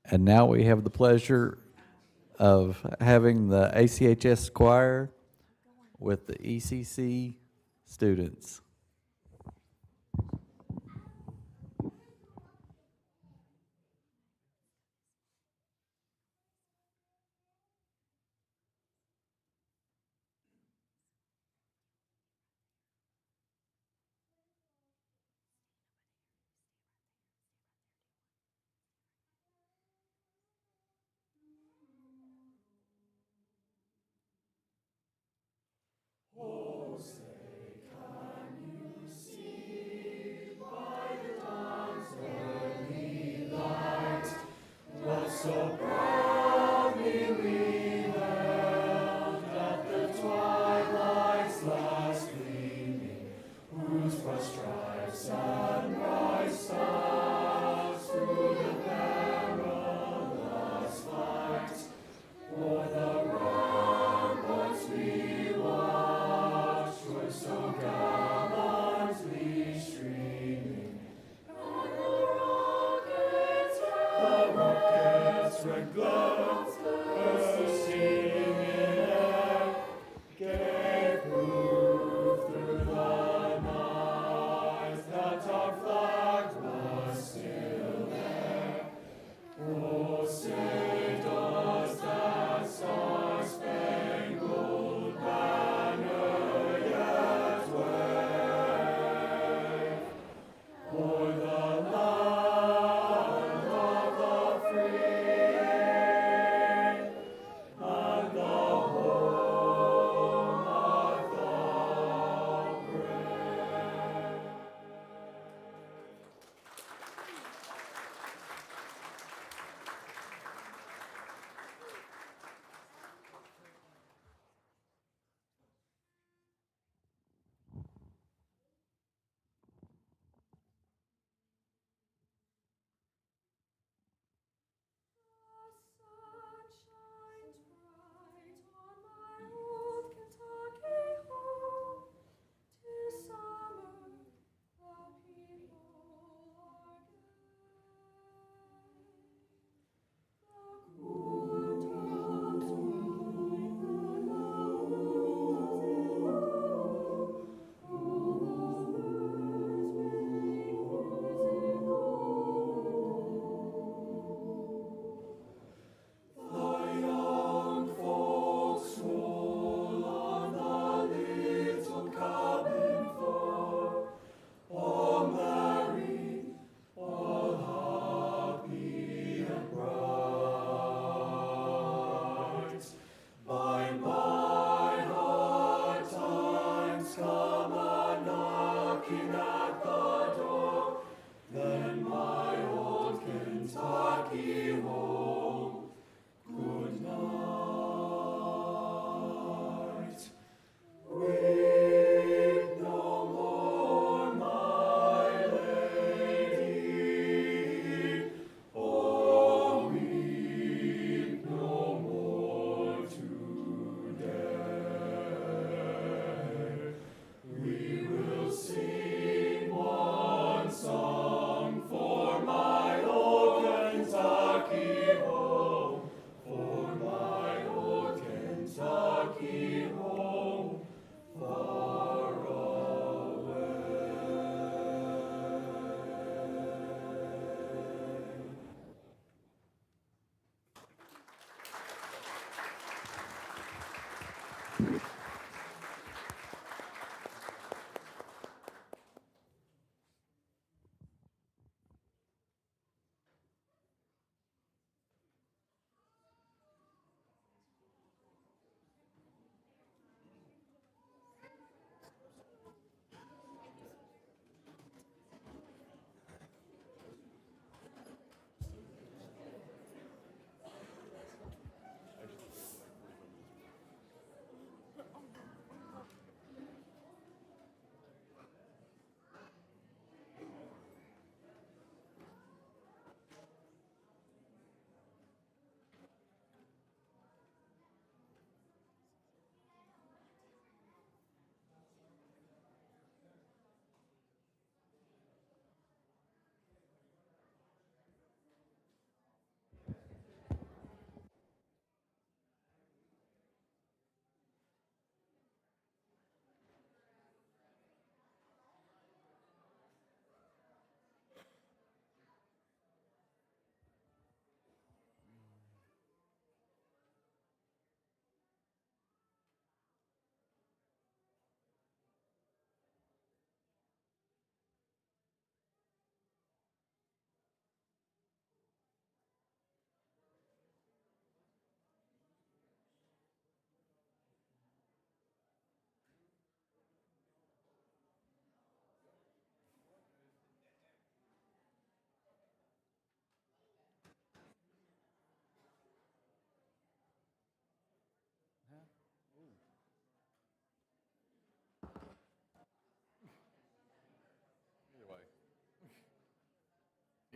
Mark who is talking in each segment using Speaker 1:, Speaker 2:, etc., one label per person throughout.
Speaker 1: And now we have the pleasure of having the ACHS choir with the ECC students.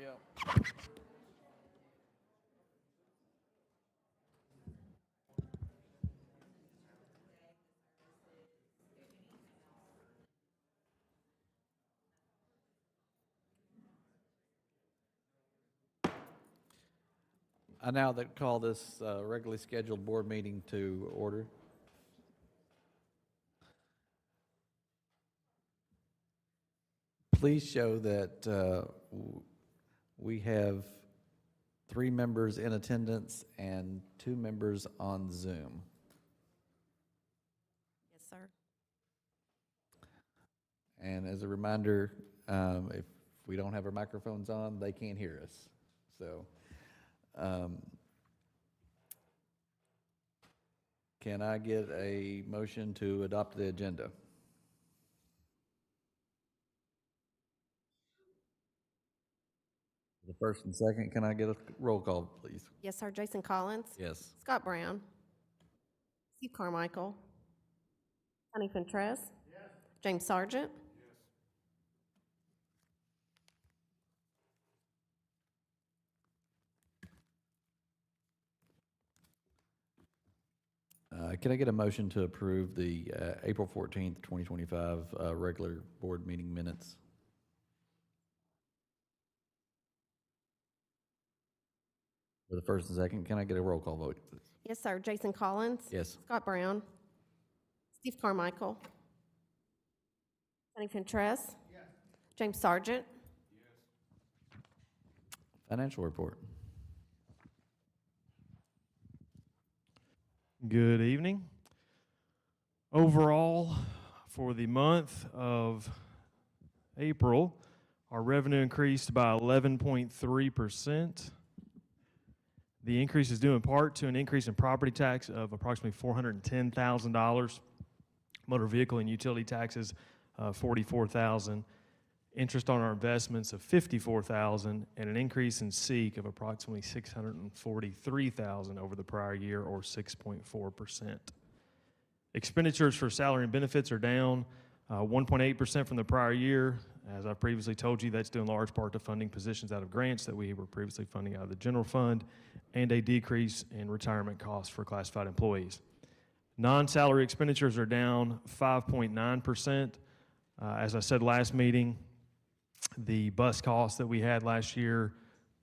Speaker 1: Yeah. I now that call this regularly scheduled board meeting to order. Please show that we have 3 members in attendance and 2 members on Zoom.
Speaker 2: Yes, sir.
Speaker 1: And as a reminder, if we don't have our microphones on, they can't hear us. So, can I get a motion to adopt the agenda? The first and second, can I get a roll call, please?
Speaker 2: Yes, sir. Jason Collins.
Speaker 1: Yes.
Speaker 2: Scott Brown. Steve Carmichael. Sonny Ventress. Yes. James Sargent.
Speaker 1: Can I get a motion to approve the April 14th, 2025 regular board meeting minutes? For the first and second, can I get a roll call vote, please?
Speaker 2: Yes, sir. Jason Collins.
Speaker 1: Yes.
Speaker 2: Scott Brown. Steve Carmichael. Sonny Ventress. Yes. James Sargent.
Speaker 1: Financial report.
Speaker 3: Good evening. Overall, for the month of April, our revenue increased by 11.3%. The increase is due in part to an increase in property tax of approximately $410,000, motor vehicle and utility taxes $44,000, interest on our investments of $54,000, and an increase in SEEK of approximately $643,000 over the prior year, or 6.4%. Expenditures for salary and benefits are down 1.8% from the prior year. As I previously told you, that's due in large part to funding positions out of grants that we were previously funding out of the general fund, and a decrease in retirement costs for classified employees. Non-salary expenditures are down 5.9%. As I said last meeting, the bus costs that we had last year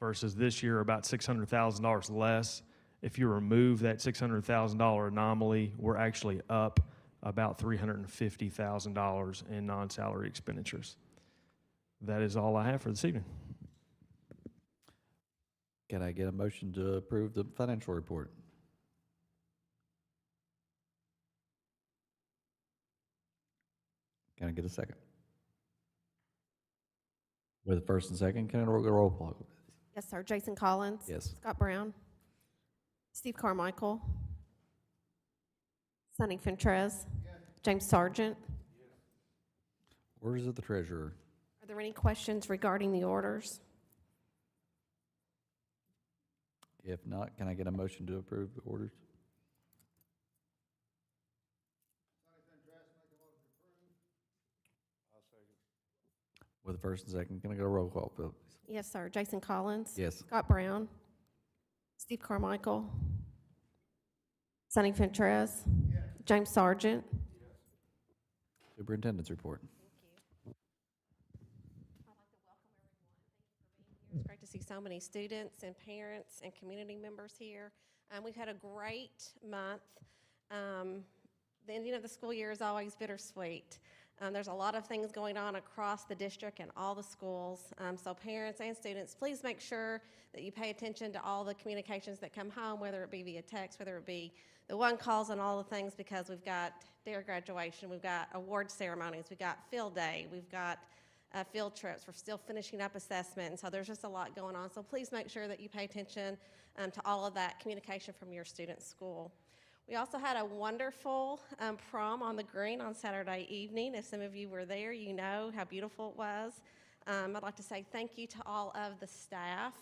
Speaker 3: versus this year are about $600,000 less. If you remove that $600,000 anomaly, we're actually up about $350,000 in non-salary expenditures. That is all I have for this evening.
Speaker 1: Can I get a motion to approve the financial report? Can I get a second? With the first and second, can I get a roll call?
Speaker 2: Yes, sir. Jason Collins.
Speaker 1: Yes.
Speaker 2: Scott Brown. Steve Carmichael. Sonny Ventress. Yes. James Sargent.
Speaker 1: Orders of the treasurer.
Speaker 2: Are there any questions regarding the orders?
Speaker 1: If not, can I get a motion to approve the orders? With the first and second, can I get a roll call, please?
Speaker 2: Yes, sir. Jason Collins.
Speaker 1: Yes.
Speaker 2: Scott Brown. Steve Carmichael. Sonny Ventress. Yes. James Sargent. Yes.
Speaker 1: Superintendent's report.
Speaker 2: Thank you. I'd like to welcome everyone. Thank you for being here. It's great to see so many students and parents and community members here. We've had a great month. The ending of the school year is always bittersweet. There's a lot of things going on across the district and all the schools. So parents and students, please make sure that you pay attention to all the communications that come home, whether it be via text, whether it be the one calls and all the things, because we've got their graduation, we've got award ceremonies, we've got field day, we've got field trips, we're still finishing up assessment, and so there's just a lot going on. So please make sure that you pay attention to all of that communication from your student's school. We also had a wonderful prom on the green on Saturday evening. If some of you were there, you know how beautiful it was. I'd like to say thank you to all of the staff,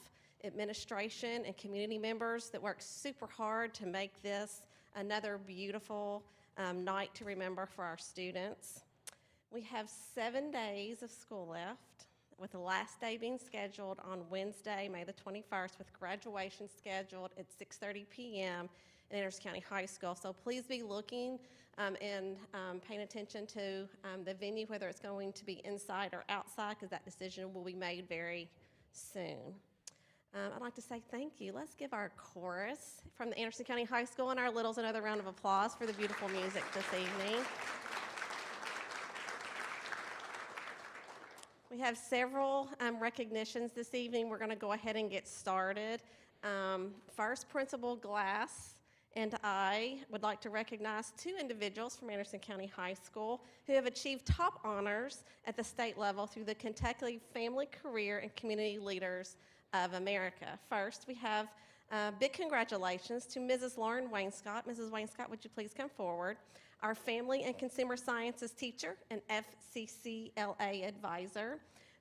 Speaker 2: administration, and community members that worked super hard to make this another beautiful night to remember for our students. We have 7 days of school left. with the last day being scheduled on Wednesday, May the 21st, with graduation scheduled at 6:30 p.m. at Anderson County High School. So please be looking and paying attention to the venue, whether it's going to be inside or outside, because that decision will be made very soon. I'd like to say thank you. Let's give our chorus from the Anderson County High School and our littles another round of applause for the beautiful music this evening. We have several recognitions this evening. We're going to go ahead and get started. First, Principal Glass and I would like to recognize two individuals from Anderson County High School who have achieved top honors at the state level through the Kentucky Family Career and Community Leaders of America. First, we have big congratulations to Mrs. Lauren Wainscott. Mrs. Wainscott, would you please come forward? Our Family and Consumer Sciences teacher and FCCLA advisor,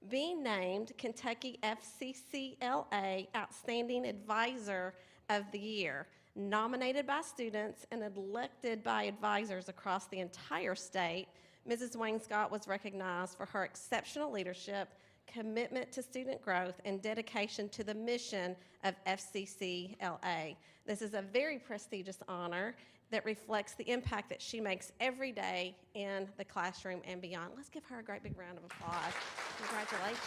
Speaker 2: being named Kentucky FCCLA Outstanding Advisor of the Year, nominated by students and elected by advisors across the entire state. Mrs. Wainscott was recognized for her exceptional leadership, commitment to student growth, and dedication to the mission of FCCLA. This is a very prestigious honor that reflects the impact that she makes every day in the classroom and beyond. Let's give her a great big round of applause. Congratulations.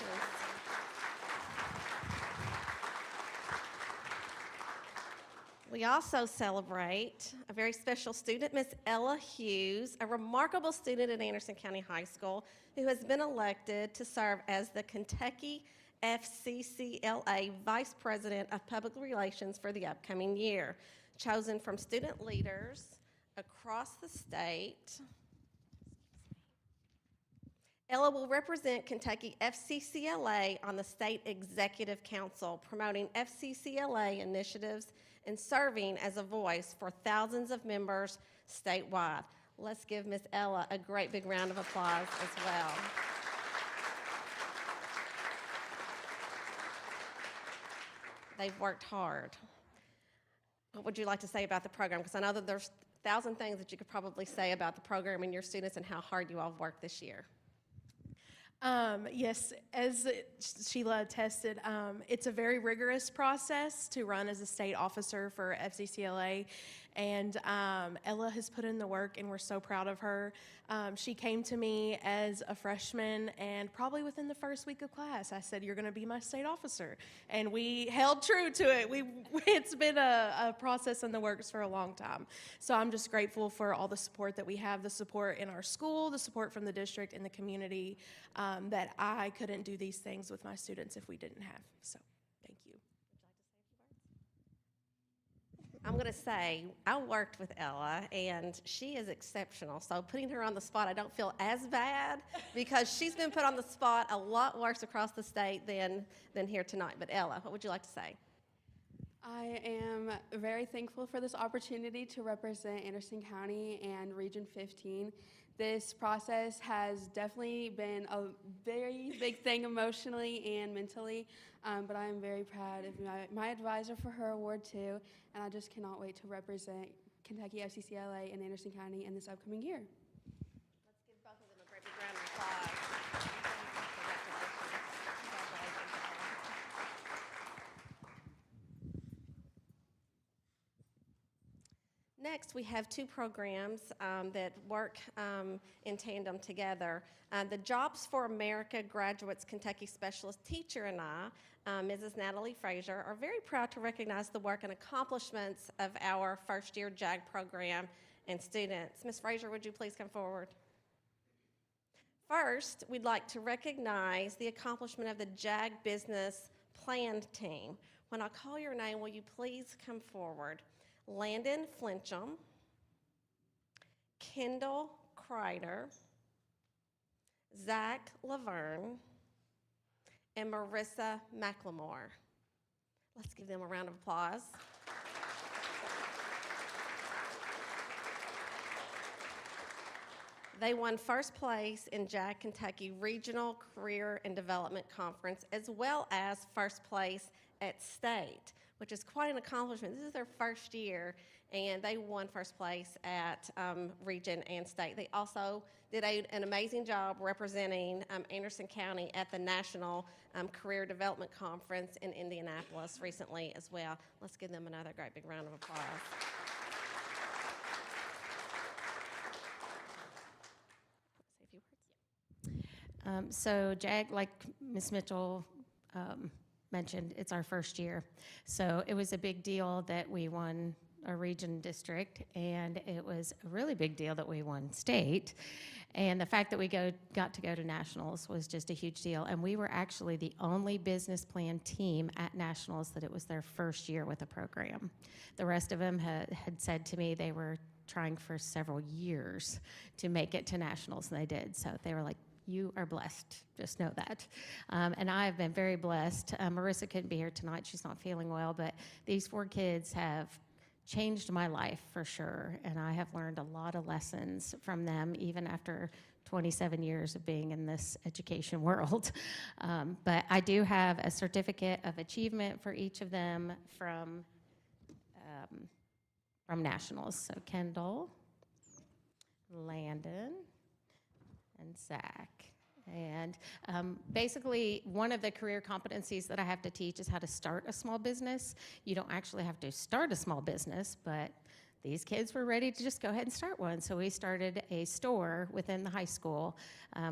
Speaker 2: We also celebrate a very special student, Miss Ella Hughes, a remarkable student at Anderson County High School who has been elected to serve as the Kentucky FCCLA Vice President of Public Relations for the upcoming year. Chosen from student leaders across the state, Ella will represent Kentucky FCCLA on the State Executive Council, promoting FCCLA initiatives and serving as a voice for thousands of members statewide. Let's give Miss Ella a great big round of applause as well. They've worked hard. What would you like to say about the program? Because I know that there's 1,000 things that you could probably say about the program and your students and how hard you all have worked this year.
Speaker 4: Yes, as Sheila attested, it's a very rigorous process to run as a state officer for FCCLA, and Ella has put in the work, and we're so proud of her. She came to me as a freshman, and probably within the first week of class, I said, "You're going to be my state officer," and we held true to it. It's been a process in the works for a long time, so I'm just grateful for all the support that we have, the support in our school, the support from the district and the community, that I couldn't do these things with my students if we didn't have. So, thank you.
Speaker 2: I'm going to say, I worked with Ella, and she is exceptional. So putting her on the spot, I don't feel as bad, because she's been put on the spot a lot worse across the state than here tonight. But Ella, what would you like to say?
Speaker 5: I am very thankful for this opportunity to represent Anderson County and Region 15. This process has definitely been a very big thing emotionally and mentally, but I am very proud of my advisor for her award too, and I just cannot wait to represent Kentucky FCCLA and Anderson County in this upcoming year.
Speaker 2: Let's give both of them a great big round of applause. Next, we have two programs that work in tandem together. The Jobs for America Graduates Kentucky Specialist Teacher and I, Mrs. Natalie Frazier, are very proud to recognize the work and accomplishments of our first-year JAG program and students. Ms. Frazier, would you please come forward? First, we'd like to recognize the accomplishment of the JAG Business Plan team. When I call your name, will you please come forward? Landon Flincham, Kendall Kreider, Zach Laverne, and Marissa McLemore. Let's give them a round of applause. They won first place in JAG Kentucky Regional Career and Development Conference, as well as first place at state. which is quite an accomplishment. This is their first year, and they won first place at region and state. They also did an amazing job representing Anderson County at the National Career Development Conference in Indianapolis recently as well. Let's give them another great big round of applause. Say a few words.
Speaker 6: So JAG, like Ms. Mitchell mentioned, it's our first year. So it was a big deal that we won a region district, and it was a really big deal that we won state. And the fact that we got to go to nationals was just a huge deal. And we were actually the only business plan team at nationals that it was their first year with the program. The rest of them had said to me they were trying for several years to make it to nationals, and they did. So they were like, you are blessed, just know that. And I have been very blessed. Marissa couldn't be here tonight, she's not feeling well, but these 4 kids have changed my life for sure, and I have learned a lot of lessons from them, even after 27 years of being in this education world. But I do have a certificate of achievement for each of them from nationals. So Kendall, Landon, and Zach. And basically, one of the career competencies that I have to teach is how to start a small business. You don't actually have to start a small business, but these kids were ready to just go ahead and start one. So we started a store within the high school.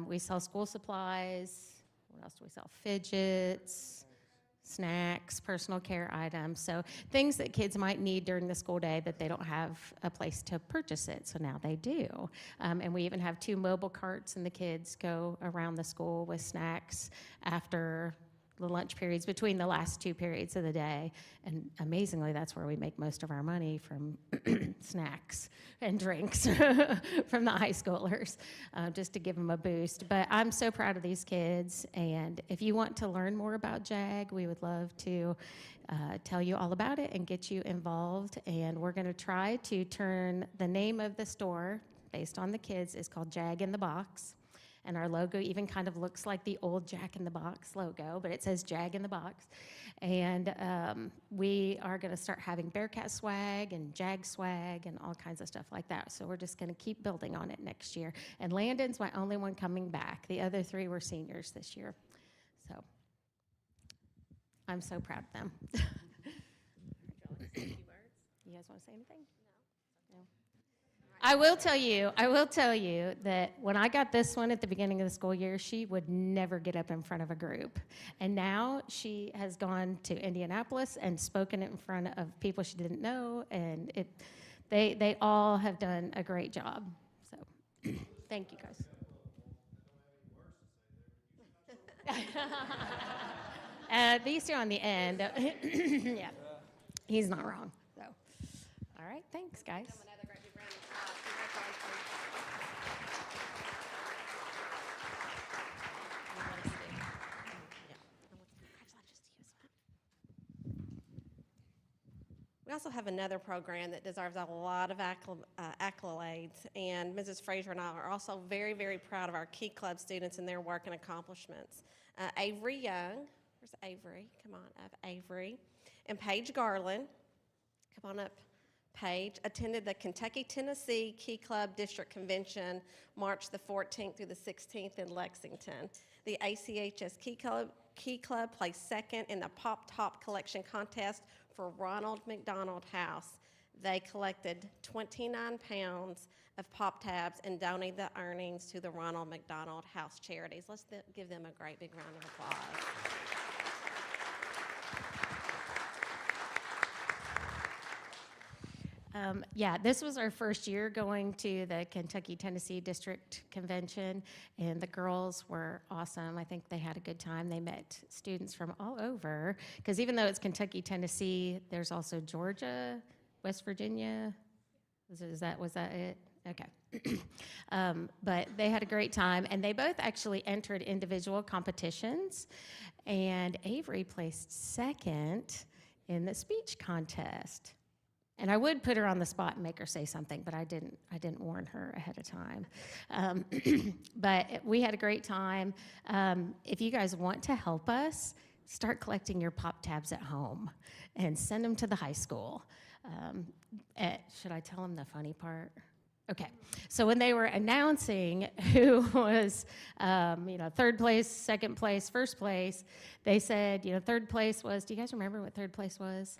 Speaker 6: We sell school supplies. What else do we sell? Fidgets, snacks, personal care items. So things that kids might need during the school day that they don't have a place to purchase it. So now they do. And we even have 2 mobile carts, and the kids go around the school with snacks after the lunch periods, between the last 2 periods of the day. And amazingly, that's where we make most of our money, from snacks and drinks from the high schoolers, just to give them a boost. But I'm so proud of these kids, and if you want to learn more about JAG, we would love to tell you all about it and get you involved. And we're going to try to turn the name of the store, based on the kids, is called JAG in the Box. And our logo even kind of looks like the old Jack in the Box logo, but it says JAG in the Box. And we are going to start having Bearcat swag and JAG swag and all kinds of stuff like that. So we're just going to keep building on it next year. And Landon's my only one coming back. The other 3 were seniors this year. So I'm so proud of them. You guys want to say anything? No. I will tell you that when I got this one at the beginning of the school year, she would never get up in front of a group. And now she has gone to Indianapolis and spoken in front of people she didn't know, and they all have done a great job. So thank you, guys. These 2 on the end. Yeah, he's not wrong. So, all right, thanks, guys.
Speaker 2: Another great big round of applause. Congratulations. We also have another program that deserves a lot of accolades, and Mrs. Fraser and I are also very, very proud of our Key Club students and their work and accomplishments. Avery Young, where's Avery? Come on up, Avery. And Paige Garland, come on up, Paige, attended the Kentucky-Tennessee Key Club District Convention March the 14th through the 16th in Lexington. The ACHS Key Club placed second in the Pop Top Collection Contest for Ronald McDonald House. They collected 29 pounds of Pop Tabs and donated the earnings to the Ronald McDonald House Charities. Let's give them a great big round of applause.
Speaker 6: Yeah, this was our first year going to the Kentucky-Tennessee District Convention, and the girls were awesome. I think they had a good time. They met students from all over, because even though it's Kentucky-Tennessee, there's also Georgia, West Virginia. Was that it? Okay. But they had a great time, and they both actually entered individual competitions, and Avery placed second in the speech contest. And I would put her on the spot and make her say something, but I didn't warn her ahead of time. But we had a great time. If you guys want to help us, start collecting your pop tabs at home and send them to the high school. Should I tell them the funny part? Okay, so when they were announcing who was, third place, second place, first place, they said, third place was, do you guys remember what third place was?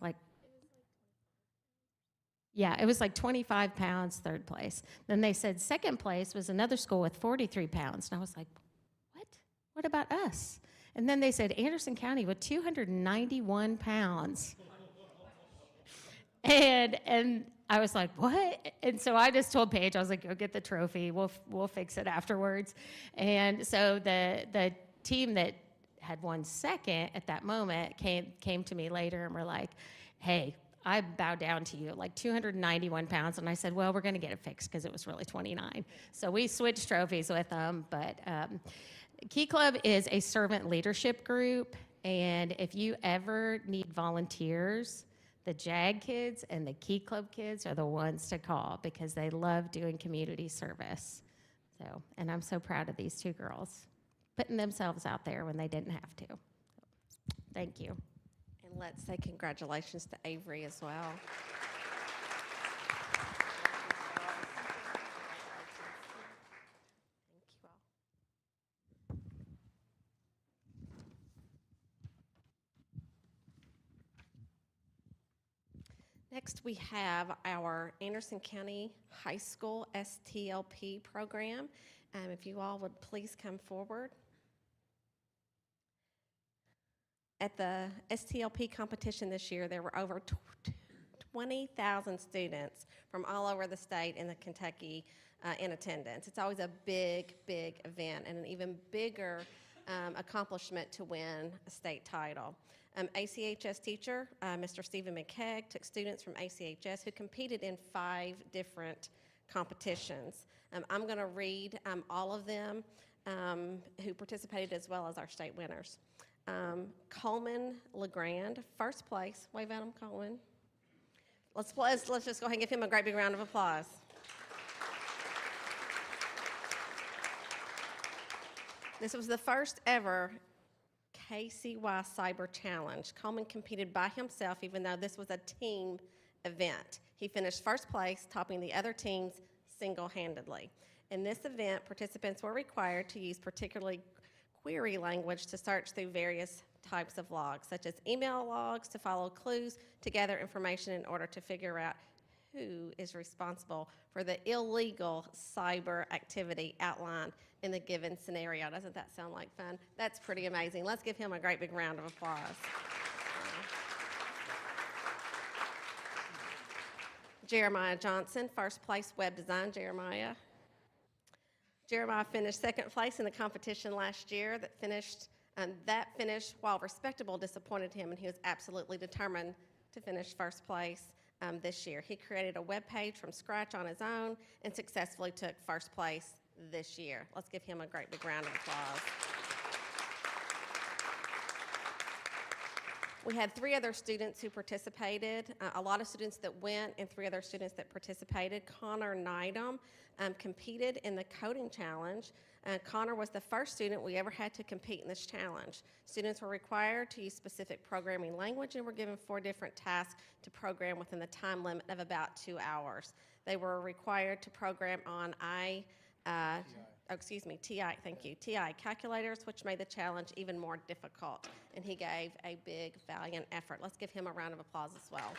Speaker 6: Yeah, it was like 25 pounds, third place. Then they said second place was another school with 43 pounds. And I was like, what? What about us? And then they said Anderson County with 291 pounds. And I was like, what? And so I just told Paige, I was like, go get the trophy. We'll fix it afterwards. And so the team that had won second at that moment came to me later and were like, hey, I bowed down to you, like 291 pounds. And I said, well, we're going to get it fixed because it was really 29. So we switched trophies with them. But Key Club is a servant leadership group. And if you ever need volunteers, the JAG kids and the Key Club kids are the ones to call because they love doing community service. So, and I'm so proud of these two girls putting themselves out there when they didn't have to. Thank you.
Speaker 2: And let's say congratulations to Avery as well. Thank you all. Next, we have our Anderson County High School STLP program. If you all would please come forward. At the STLP competition this year, there were over 20,000 students from all over the state and the Kentucky in attendance. It's always a big, big event and an even bigger accomplishment to win a state title. ACHS teacher, Mr. Stephen McKegg, took students from ACHS who competed in 5 different competitions. I'm going to read all of them who participated as well as our state winners. Coleman LeGrand, first place. Wave at him, Coleman. Let's just go ahead and give him a great big round of applause. This was the first ever KCY Cyber Challenge. Coleman competed by himself, even though this was a team event. He finished first place, topping the other teams single-handedly. In this event, participants were required to use particularly query language to search through various types of logs, such as email logs, to follow clues to gather information in order to figure out who is responsible for the illegal cyber activity outlined in the given scenario. Doesn't that sound like fun? That's pretty amazing. Let's give him a great big round of applause. Jeremiah Johnson, first place web design, Jeremiah. Jeremiah finished second place in the competition last year. That finish, while respectable, disappointed him, and he was absolutely determined to finish first place this year. He created a web page from scratch on his own and successfully took first place this year. Let's give him a great big round of applause. We had 3 other students who participated, a lot of students that went and 3 other students that participated. Connor Nydam competed in the coding challenge. Connor was the first student we ever had to compete in this challenge. Students were required to use specific programming language and were given 4 different tasks to program within the time limit of about 2 hours. They were required to program on TI calculators, which made the challenge even more difficult, and he gave a big, valiant effort. Let's give him a round of applause as well.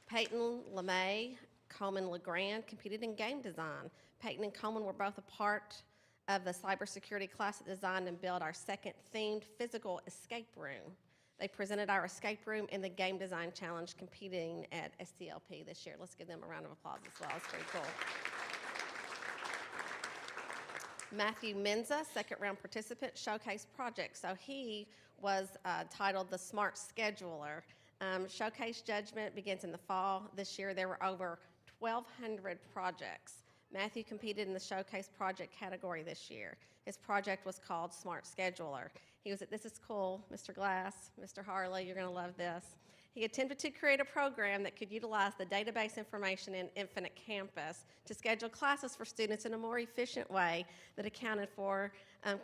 Speaker 2: Peyton LeMay, Coleman LeGrand competed in game design. Peyton and Coleman were both a part of the cybersecurity class that designed and built our second themed physical escape room. They presented our escape room in the game design challenge competing at STLP this year. Let's give them a round of applause as well. It's pretty cool. Matthew Menza, second round participant, showcase project. So he was titled the Smart Scheduler. Showcase judgment begins in the fall. This year there were over 1,200 projects. Matthew competed in the showcase project category this year. His project was called Smart Scheduler. He was at This Is Cool, Mr. Glass, Mr. Harley, you're gonna love this. He attempted to create a program that could utilize the database information in Infinite Campus to schedule classes for students in a more efficient way that accounted for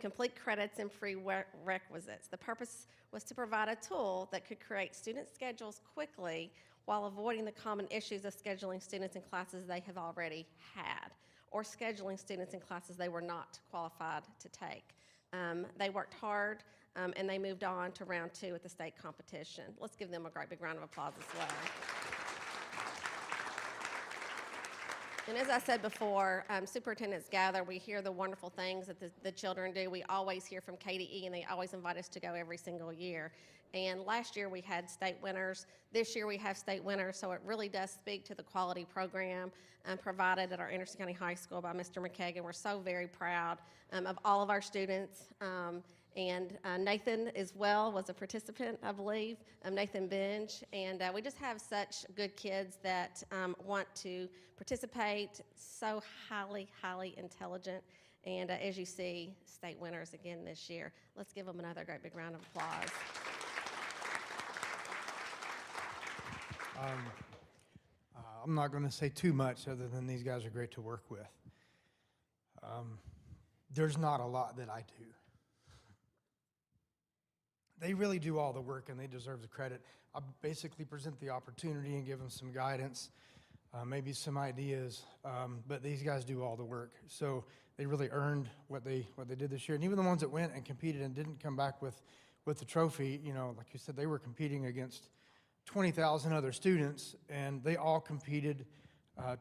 Speaker 2: complete credits and prerequisites. The purpose was to provide a tool that could create student schedules quickly while avoiding the common issues of scheduling students in classes they have already had or scheduling students in classes they were not qualified to take. They worked hard, and they moved on to round 2 at the state competition. Let's give them a great big round of applause as well. And as I said before, superintendents gather. We hear the wonderful things that the children do. We always hear from KDE, and they always invite us to go every single year. And last year we had state winners. This year we have state winners, so it really does speak to the quality program provided at our Anderson County High School by Mr. McKagan. We're so very proud of all of our students. And Nathan as well was a participant, I believe, Nathan Binge. And we just have such good kids that want to participate, so highly, highly intelligent. And as you see, state winners again this year. Let's give them another great big round of applause.
Speaker 7: I'm not going to say too much other than these guys are great to work with. There's not a lot that I do. They really do all the work, and they deserve the credit. I basically present the opportunity and give them some guidance, maybe some ideas, but these guys do all the work. So they really earned what they did this year. And even the ones that went and competed and didn't come back with the trophy, you know, like you said, they were competing against 20,000 other students, and they all competed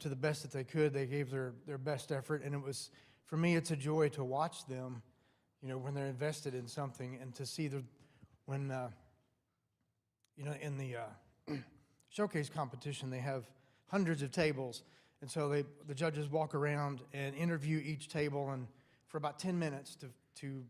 Speaker 7: to the best that they could. They gave their best effort, and it was, for me, it's a joy to watch them, you know, when they're invested in something, and to see when, you know, in the showcase competition, they have hundreds of tables, and so the judges walk around and interview each table, and for about 10 minutes to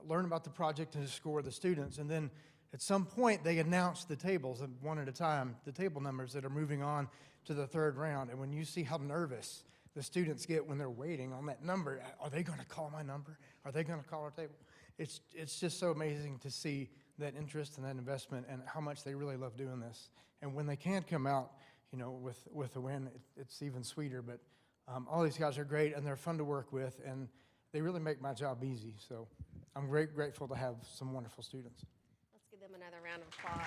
Speaker 7: learn about the project and to score the students, and then at some point, they announce the tables one at a time, the table numbers that are moving on to the third round. And when you see how nervous the students get when they're waiting on that number, are they going to call my number? Are they going to call our table? It's just so amazing to see that interest and that investment and how much they really love doing this. And when they can't come out, you know, with a win, it's even sweeter. But all these guys are great, and they're fun to work with, and they really make my job easy. So I'm grateful to have some wonderful students.
Speaker 2: Give them another round of applause.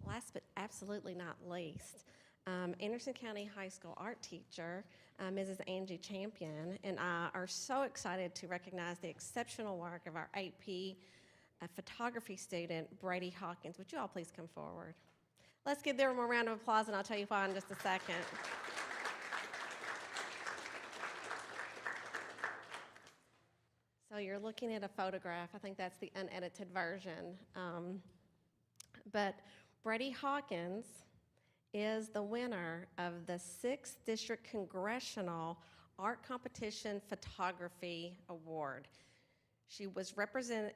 Speaker 2: Last but absolutely not least, Anderson County High School art teacher, Mrs. Angie Champion, and I are so excited to recognize the exceptional work of our AP photography student, Brady Hawkins. Would you all please come forward? Let's give them a round of applause, and I'll tell you why in just a second. So you're looking at a photograph. I think that's the unedited version. But Brady Hawkins is the winner of the 6th District Congressional Art Competition Photography Award. She was presented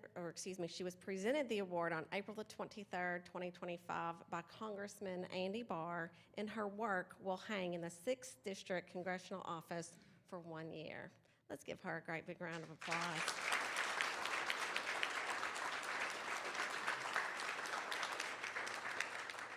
Speaker 2: the award on April the 23rd, 2025 by Congressman Andy Barr, and her work will hang in the 6th District Congressional Office for 1 year. Let's give her a great big round of applause.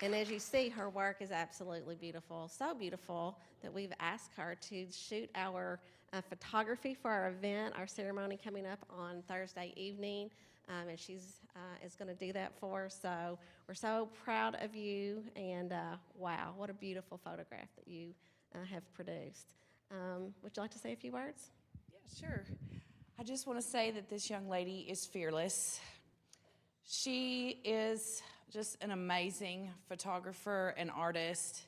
Speaker 2: And as you see, her work is absolutely beautiful, so beautiful that we've asked her to shoot our photography for our event, our ceremony coming up on Thursday evening, and she's is going to do that for us. So we're so proud of you, and wow, what a beautiful photograph that you have produced. Would you like to say a few words?
Speaker 8: Yeah, sure. I just want to say that this young lady is fearless. She is just an amazing photographer and artist.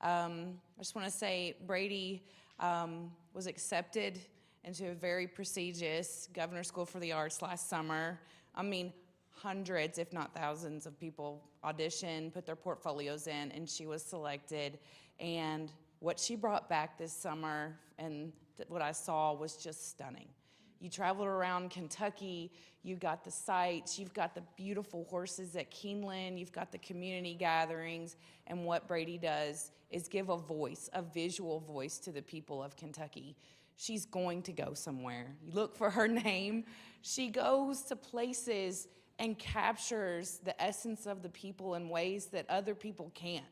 Speaker 8: I just want to say Brady was accepted into a very prestigious Governor's School for the Arts last summer. I mean, hundreds, if not thousands of people auditioned, put their portfolios in, and she was selected. And what she brought back this summer and what I saw was just stunning. You traveled around Kentucky, you got the sights, you've got the beautiful horses at Keeneland, you've got the community gatherings, and what Brady does is give a voice, a visual voice to the people of Kentucky. She's going to go somewhere. You look for her name. She goes to places and captures the essence of the people in ways that other people can't.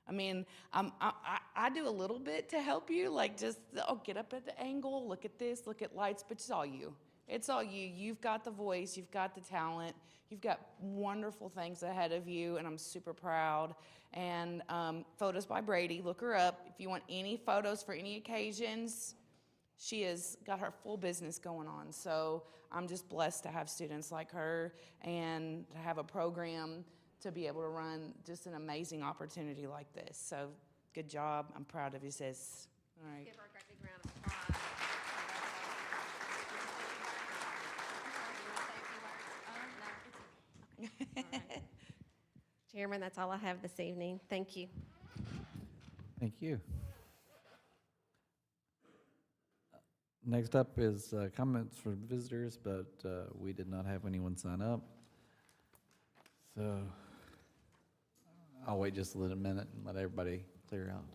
Speaker 8: I mean, I do a little bit to help you, like just, get up at the angle, look at this, look at lights, but it's all you. It's all you. You've got the voice, you've got the talent, you've got wonderful things ahead of you, and I'm super proud. And photos by Brady, look her up. If you want any photos for any occasions, she has got her full business going on. So I'm just blessed to have students like her and to have a program to be able to run just an amazing opportunity like this. So good job. I'm proud of you, sis. All right.
Speaker 2: Give her a great big round of applause. Chairman, that's all I have this evening. Thank you.
Speaker 1: Thank you. Next up is comments from visitors, but we did not have anyone sign up. So I'll wait just a little minute and let everybody clear out.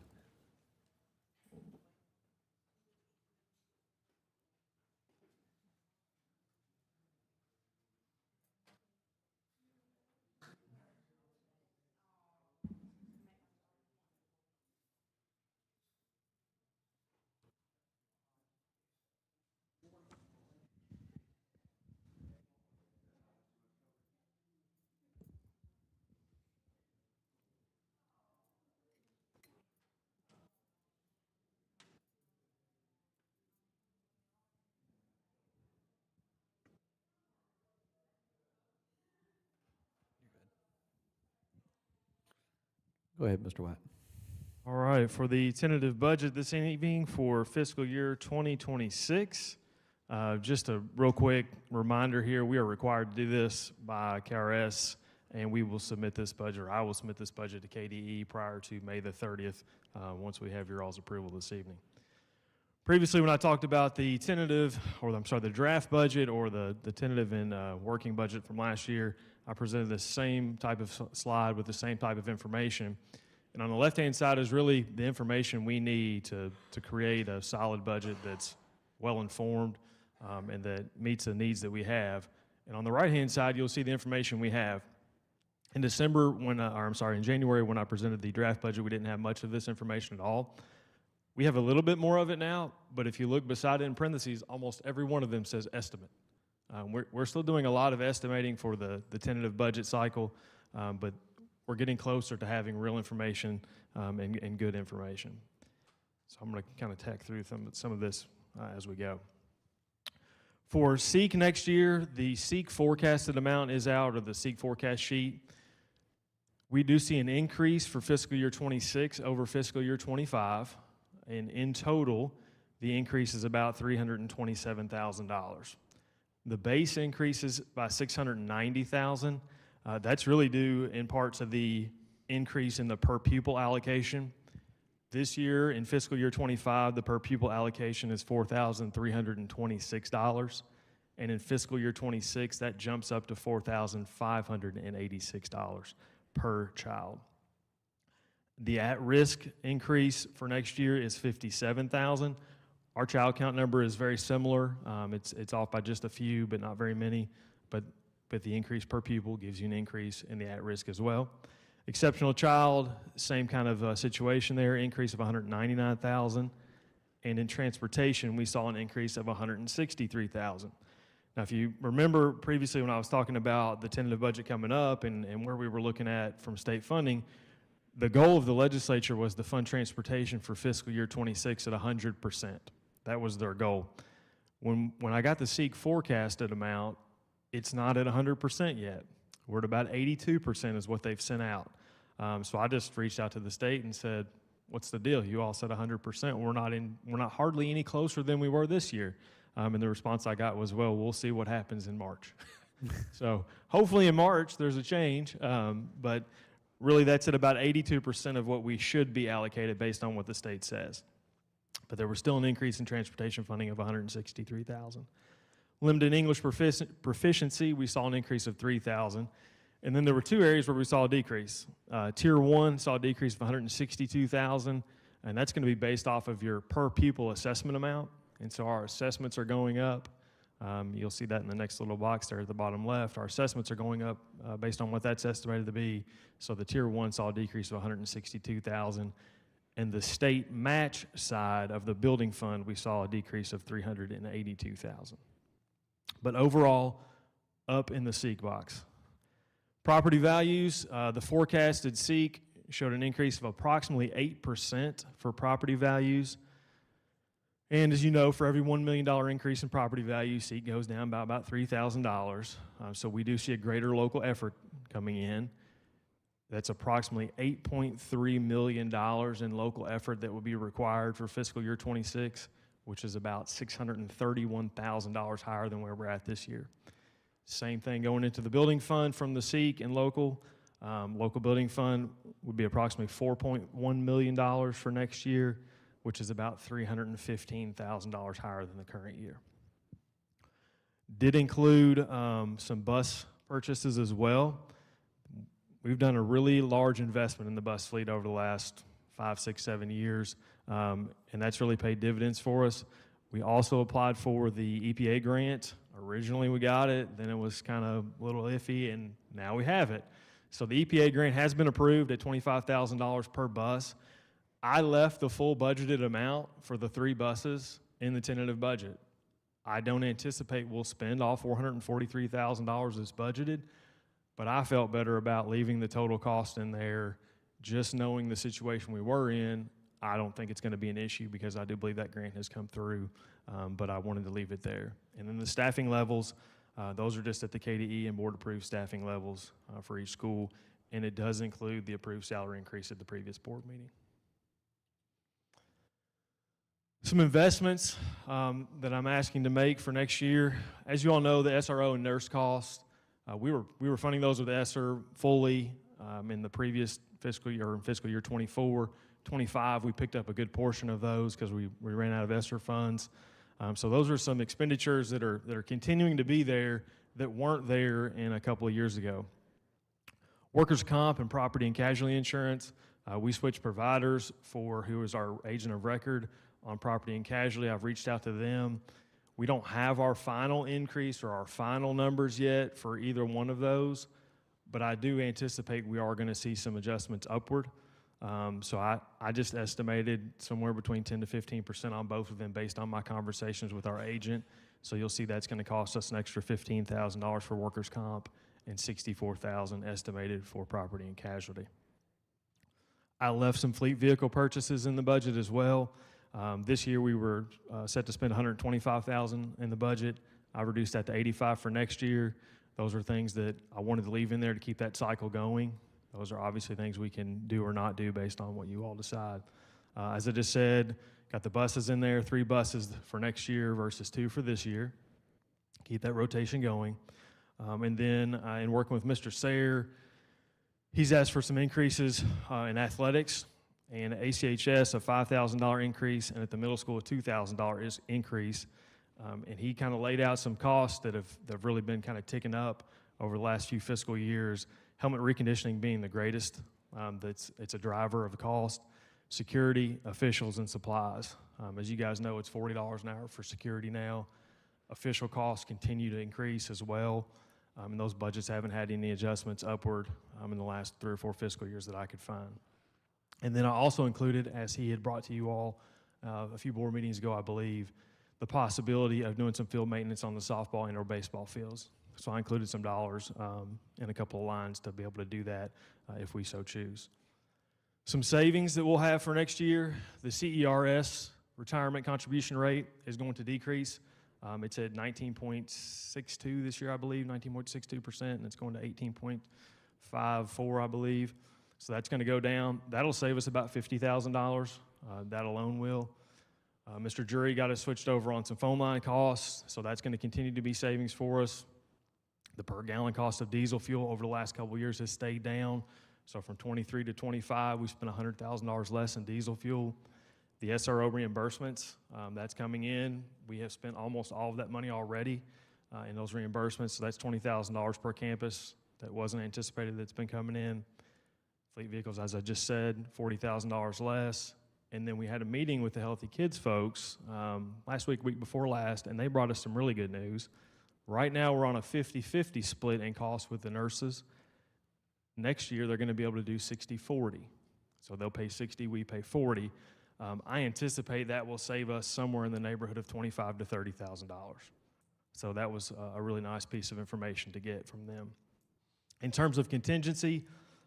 Speaker 1: Go ahead, Mr. White.
Speaker 3: All right, for the tentative budget this evening for fiscal year 2026, just a real quick reminder here, we are required to do this by KRS, and we will submit this budget, or I will submit this budget to KDE prior to May the 30th, once we have your all's approval this evening. Previously, when I talked about the tentative, the draft budget or the tentative and working budget from last year, I presented the same type of slide with the same type of information. And on the left-hand side is really the information we need to create a solid budget that's well-informed and that meets the needs that we have. And on the right-hand side, you'll see the information we have. In in January, when I presented the draft budget, we didn't have much of this information at all. We have a little bit more of it now, but if you look beside it in parentheses, almost every one of them says estimate. We're still doing a lot of estimating for the tentative budget cycle, but we're getting closer to having real information and good information. So I'm going to kind of tack through some of this as we go. For SEEK next year, the SEEK forecasted amount is out of the SEEK forecast sheet. We do see an increase for fiscal year 26 over fiscal year 25, and in total, the increase is about $327,000. The base increases by $690,000. That's really due in part to the increase in the per pupil allocation. This year, in fiscal year 25, the per pupil allocation is $4,326. And in fiscal year 26, that jumps up to $4,586 per child. The at-risk increase for next year is $57,000. Our child count number is very similar. It's off by just a few, but not very many. But the increase per pupil gives you an increase in the at-risk as well. Exceptional child, same kind of situation there, increase of $199,000. And in transportation, we saw an increase of $163,000. Now, if you remember previously when I was talking about the tentative budget coming up and where we were looking at from state funding, the goal of the legislature was to fund transportation for fiscal year 26 at 100%. That was their goal. When I got the SEEK forecasted amount, it's not at 100% yet. We're at about 82% is what they've sent out. So I just reached out to the state and said, what's the deal? You all said 100%. We're not hardly any closer than we were this year. And the response I got was, well, we'll see what happens in March. So hopefully in March there's a change, but really that's at about 82% of what we should be allocated based on what the state says. But there was still an increase in transportation funding of $163,000. Limited English proficiency, we saw an increase of 3,000. And then there were two areas where we saw a decrease. Tier 1 saw a decrease of 162,000, and that's going to be based off of your per pupil assessment amount. And so our assessments are going up. You'll see that in the next little box there at the bottom left. Our assessments are going up based on what that's estimated to be. So the Tier 1 saw a decrease of 162,000. And the state match side of the building fund, we saw a decrease of 382,000. But overall, up in the SEEK box. Property values, the forecasted SEEK showed an increase of approximately 8% for property values. And as you know, for every $1 million increase in property value, SEEK goes down by about $3,000. So we do see a greater local effort coming in. That's approximately $8.3 million in local effort that will be required for fiscal year 26, which is about $631,000 higher than where we're at this year. Same thing going into the building fund from the SEEK and local. Local building fund would be approximately $4.1 million for next year, which is about $315,000 higher than the current year. Did include some bus purchases as well. We've done a really large investment in the bus fleet over the last 5, 6, 7 years, and that's really paid dividends for us. We also applied for the EPA grant. Originally we got it, then it was kind of a little iffy, and now we have it. So the EPA grant has been approved at $25,000 per bus. I left the full budgeted amount for the 3 buses in the tentative budget. I don't anticipate we'll spend all $443,000 that's budgeted, but I felt better about leaving the total cost in there. Just knowing the situation we were in, I don't think it's going to be an issue because I do believe that grant has come through, but I wanted to leave it there. And then the staffing levels, those are just at the KDE and board-approved staffing levels for each school, and it does include the approved salary increase at the previous board meeting. Some investments that I'm asking to make for next year. As you all know, the SRO and nurse costs, we were funding those with ESSER fully in the previous fiscal year, or in fiscal year 24. 25, we picked up a good portion of those because we ran out of ESSER funds. So those are some expenditures that are continuing to be there that weren't there in a couple of years ago. Workers' comp and property and casualty insurance, we switched providers for who is our agent of record on property and casualty. I've reached out to them. We don't have our final increase or our final numbers yet for either one of those, but I do anticipate we are going to see some adjustments upward. So I just estimated somewhere between 10 to 15% on both of them based on my conversations with our agent. So you'll see that's going to cost us an extra $15,000 for workers' comp and $64,000 estimated for property and casualty. I left some fleet vehicle purchases in the budget as well. This year we were set to spend $125,000 in the budget. I reduced that to $85,000 for next year. Those are things that I wanted to leave in there to keep that cycle going. Those are obviously things we can do or not do based on what you all decide. As I just said, got the buses in there, 3 buses for next year versus 2 for this year. Keep that rotation going. And then in working with Mr. Sayre, he's asked for some increases in athletics, and at ACHS a $5,000 increase, and at the middle school a $2,000 increase. And he kind of laid out some costs that have really been kind of ticking up over the last few fiscal years. Helmet reconditioning being the greatest. It's a driver of the cost. Security, officials, and supplies. As you guys know, it's $40 an hour for security now. Official costs continue to increase as well. And those budgets haven't had any adjustments upward in the last 3 or 4 fiscal years that I could find. And then I also included, as he had brought to you all a few board meetings ago, I believe, the possibility of doing some field maintenance on the softball and or baseball fields. So I included some dollars in a couple of lines to be able to do that if we so choose. Some savings that we'll have for next year, the CERS retirement contribution rate is going to decrease. It's at 19.62 this year, I believe, 19.62%, and it's going to 18.54, I believe. So that's going to go down. That'll save us about $50,000. That alone will. Mr. Jury got us switched over on some phone line costs, so that's going to continue to be savings for us. The per gallon cost of diesel fuel over the last couple of years has stayed down. So from 23 to 25, we spent $100,000 less in diesel fuel. The SRO reimbursements, that's coming in. We have spent almost all of that money already. in those reimbursements. So that's $20,000 per campus that wasn't anticipated that's been coming in. Fleet vehicles, as I just said, $40,000 less. And then we had a meeting with the Healthy Kids folks last week before last, and they brought us some really good news. Right now, we're on a 50-50 split in cost with the nurses. Next year, they're going to be able to do 60-40. So they'll pay 60, we pay 40. I anticipate that will save us somewhere in the neighborhood of $25,000 to $30,000. So that was a really nice piece of information to get from them. In terms of contingency,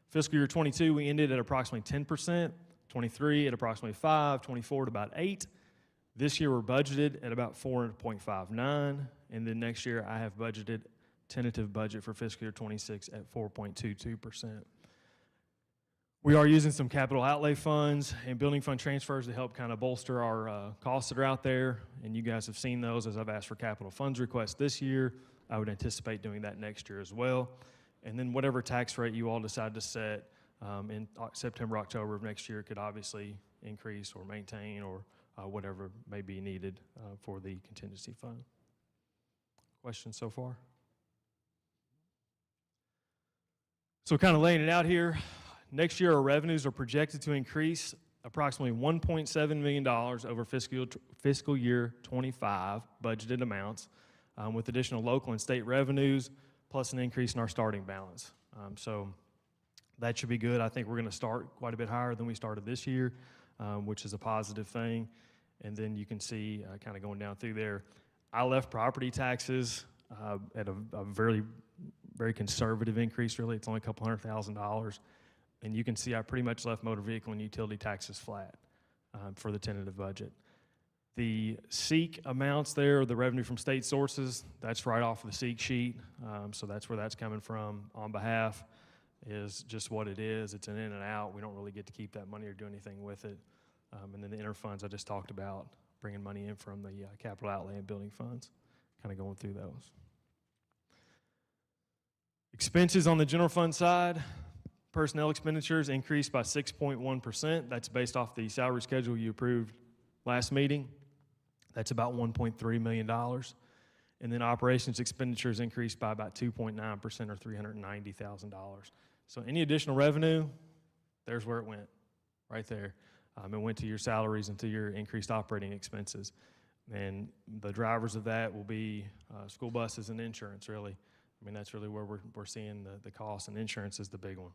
Speaker 3: fiscal year 22, we ended at approximately 10%, 23 at approximately 5, 24 at about 8. This year we're budgeted at about 4.59, and then next year I have budgeted tentative budget for fiscal year 26 at 4.22%. We are using some capital outlay funds and building fund transfers to help kind of bolster our costs that are out there, and you guys have seen those as I've asked for capital funds requests this year. I would anticipate doing that next year as well. And then whatever tax rate you all decide to set in September, October of next year could obviously increase or maintain or whatever may be needed for the contingency fund. Questions so far? So kind of laying it out here, next year our revenues are projected to increase approximately $1.7 million over fiscal year 25 budgeted amounts with additional local and state revenues plus an increase in our starting balance. So that should be good. I think we're going to start quite a bit higher than we started this year, which is a positive thing. And then you can see kind of going down through there, I left property taxes at a very, very conservative increase, really. It's only a couple $100,000. And you can see I pretty much left motor vehicle and utility taxes flat for the tentative budget. The SEEK amounts there, the revenue from state sources, that's right off of the SEEK sheet. So that's where that's coming from. On behalf is just what it is. It's an in and out. We don't really get to keep that money or do anything with it. And then the interfunds I just talked about, bringing money in from the capital outlay and building funds, kind of going through those. Expenses on the general fund side, personnel expenditures increased by 6.1%. That's based off the salary schedule you approved last meeting. That's about $1.3 million. And then operations expenditures increased by about 2.9% or $390,000. So any additional revenue, there's where it went, right there. It went to your salaries and to your increased operating expenses. And the drivers of that will be school buses and insurance, really. I mean, that's really where we're seeing the cost, and insurance is the big one.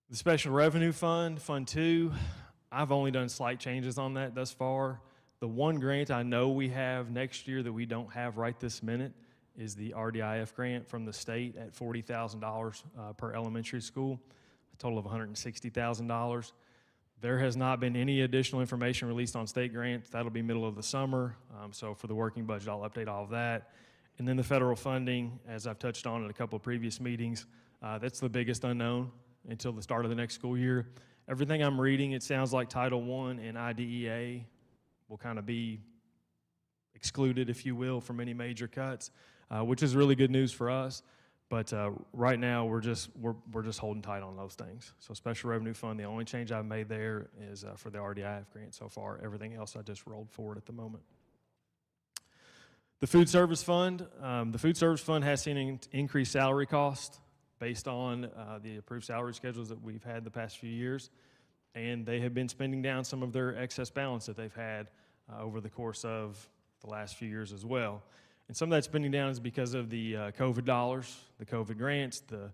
Speaker 3: The Special Revenue Fund, Fund 2, I've only done slight changes on that thus far. The one grant I know we have next year that we don't have right this minute is the RDIF grant from the state at $40,000 per elementary school, a total of $160,000. There has not been any additional information released on state grants. That'll be middle of the summer. So for the working budget, I'll update all of that. And then the federal funding, as I've touched on in a couple of previous meetings, that's the biggest unknown until the start of the next school year. Everything I'm reading, it sounds like Title I and IDEA will kind of be excluded, if you will, from any major cuts, which is really good news for us. But right now, we're just holding tight on those things. So Special Revenue Fund, the only change I've made there is for the RDIF grant so far. Everything else I just rolled forward at the moment. The Food Service Fund. The Food Service Fund has seen an increased salary cost based on the approved salary schedules that we've had the past few years. And they have been spending down some of their excess balance that they've had over the course of the last few years as well. And some of that spending down is because of the COVID dollars, the COVID grants, the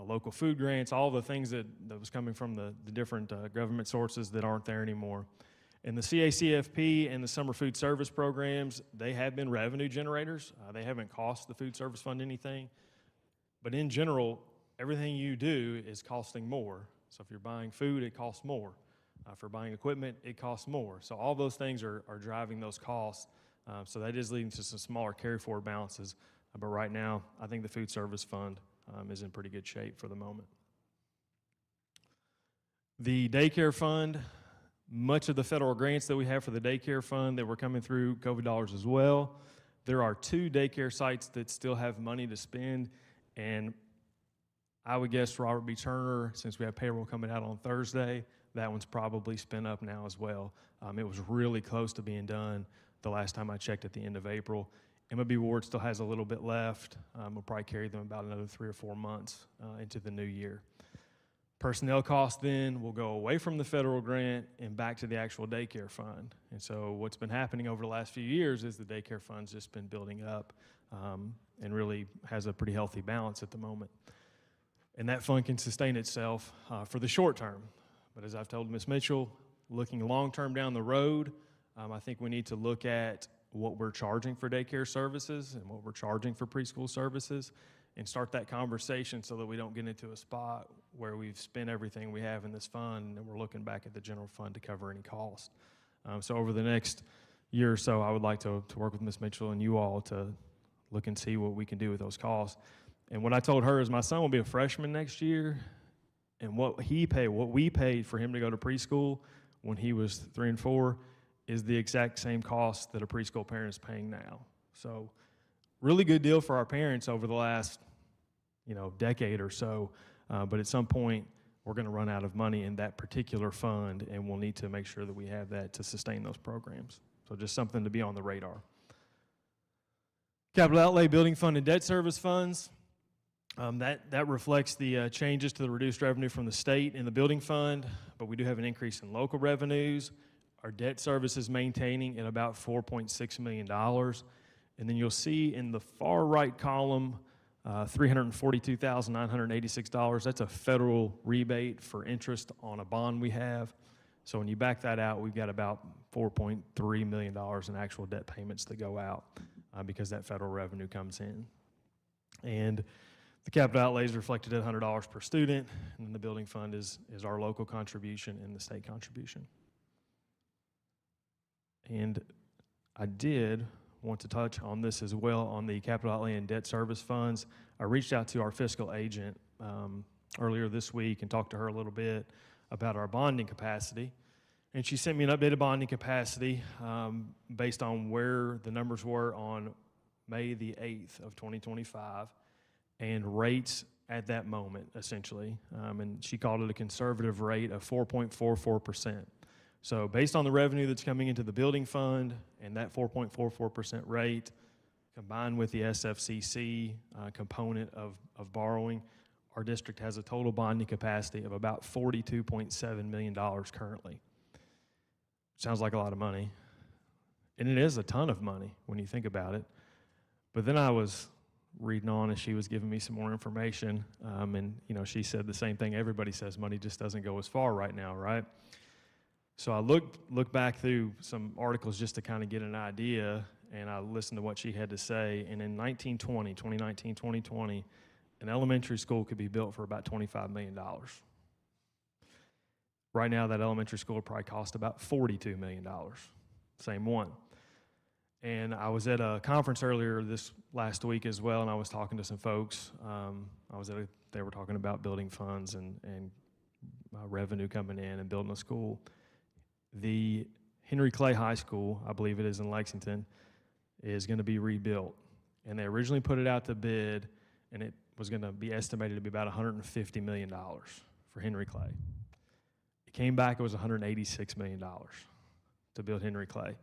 Speaker 3: local food grants, all the things that was coming from the different government sources that aren't there anymore. And the CACFP and the summer food service programs, they have been revenue generators. They haven't cost the food service fund anything. But in general, everything you do is costing more. So if you're buying food, it costs more. If you're buying equipment, it costs more. So all those things are driving those costs. So that is leading to some smaller carry-forward balances. But right now, I think the Food Service Fund is in pretty good shape for the moment. The Daycare Fund, much of the federal grants that we have for the Daycare Fund that were coming through COVID dollars as well. There are 2 daycare sites that still have money to spend, and I would guess Robert B. Turner, since we have payroll coming out on Thursday, that one's probably spent up now as well. It was really close to being done the last time I checked at the end of April. MLB Ward still has a little bit left. We'll probably carry them about another 3 or 4 months into the new year. Personnel costs then will go away from the federal grant and back to the actual daycare fund. And so what's been happening over the last few years is the daycare fund's just been building up and really has a pretty healthy balance at the moment. And that fund can sustain itself for the short term. But as I've told Ms. Mitchell, looking long term down the road, I think we need to look at what we're charging for daycare services and what we're charging for preschool services and start that conversation so that we don't get into a spot where we've spent everything we have in this fund and we're looking back at the general fund to cover any cost. So over the next year or so, I would like to work with Ms. Mitchell and you all to look and see what we can do with those costs. And what I told her is my son will be a freshman next year, and what we paid for him to go to preschool when he was 3 and 4 is the exact same cost that a preschool parent is paying now. So really good deal for our parents over the last, decade or so. But at some point, we're going to run out of money in that particular fund, and we'll need to make sure that we have that to sustain those programs. So just something to be on the radar. Capital outlay, building fund, and debt service funds. That reflects the changes to the reduced revenue from the state in the building fund, but we do have an increase in local revenues. Our debt service is maintaining at about $4.6 million. And then you'll see in the far right column, $342,986. That's a federal rebate for interest on a bond we have. So when you back that out, we've got about $4.3 million in actual debt payments that go out because that federal revenue comes in. And the capital outlay is reflected at $100 per student, and then the building fund is our local contribution and the state contribution. And I did want to touch on this as well on the capital outlay and debt service funds. I reached out to our fiscal agent earlier this week and talked to her a little bit about our bonding capacity. And she sent me an updated bonding capacity based on where the numbers were on May the 8th of 2025 and rates at that moment, essentially. And she called it a conservative rate of 4.44%. So based on the revenue that's coming into the building fund and that 4.44% rate, combined with the SFCC component of borrowing, our district has a total bonding capacity of about $42.7 million currently. Sounds like a lot of money. And it is a ton of money when you think about it. But then I was reading on as she was giving me some more information, and she said the same thing everybody says, money just doesn't go as far right now, right? So I looked back through some articles just to kind of get an idea, and I listened to what she had to say. And in 2020, an elementary school could be built for about $25 million. Right now, that elementary school would probably cost about $42 million, same one. And I was at a conference earlier this last week as well, and I was talking to some folks. They were talking about building funds and revenue coming in and building a school. The Henry Clay High School, I believe it is in Lexington, is going to be rebuilt. And they originally put it out to bid, and it was going to be estimated to be about $150 million for Henry Clay. It came back, it was $186 million to build Henry Clay.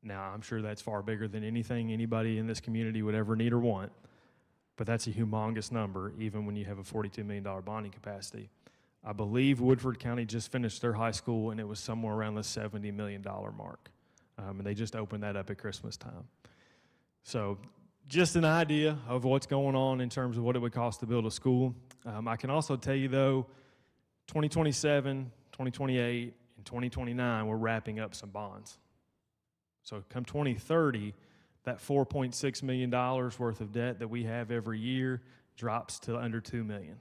Speaker 3: Now, I'm sure that's far bigger than anything anybody in this community would ever need or want, but that's a humongous number, even when you have a $42 million bonding capacity. I believe Woodford County just finished their high school, and it was somewhere around the $70 million mark. And they just opened that up at Christmas time. So just an idea of what's going on in terms of what it would cost to build a school. I can also tell you, though, 2027, 2028, and 2029, we're wrapping up some bonds. So come 2030, that $4.6 million worth of debt that we have every year drops to under $2 million.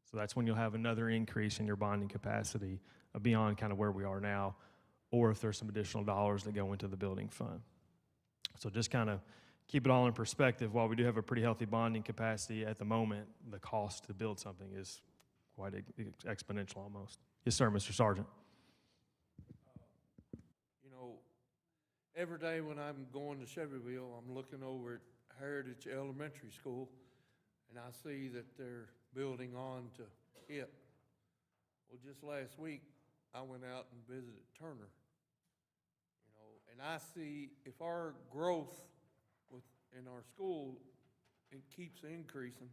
Speaker 3: So that's when you'll have another increase in your bonding capacity beyond kind of where we are now, or if there's some additional dollars that go into the building fund. So just kind of keep it all in perspective. While we do have a pretty healthy bonding capacity at the moment, the cost to build something is quite exponential almost. Yes, sir, Mr. Sargent.
Speaker 9: Every day when I'm going to Shelbyville, I'm looking over at Heritage Elementary School, and I see that they're building on to it. Well, just last week, I went out and visited Turner, And I see if our growth in our school, it keeps increasing,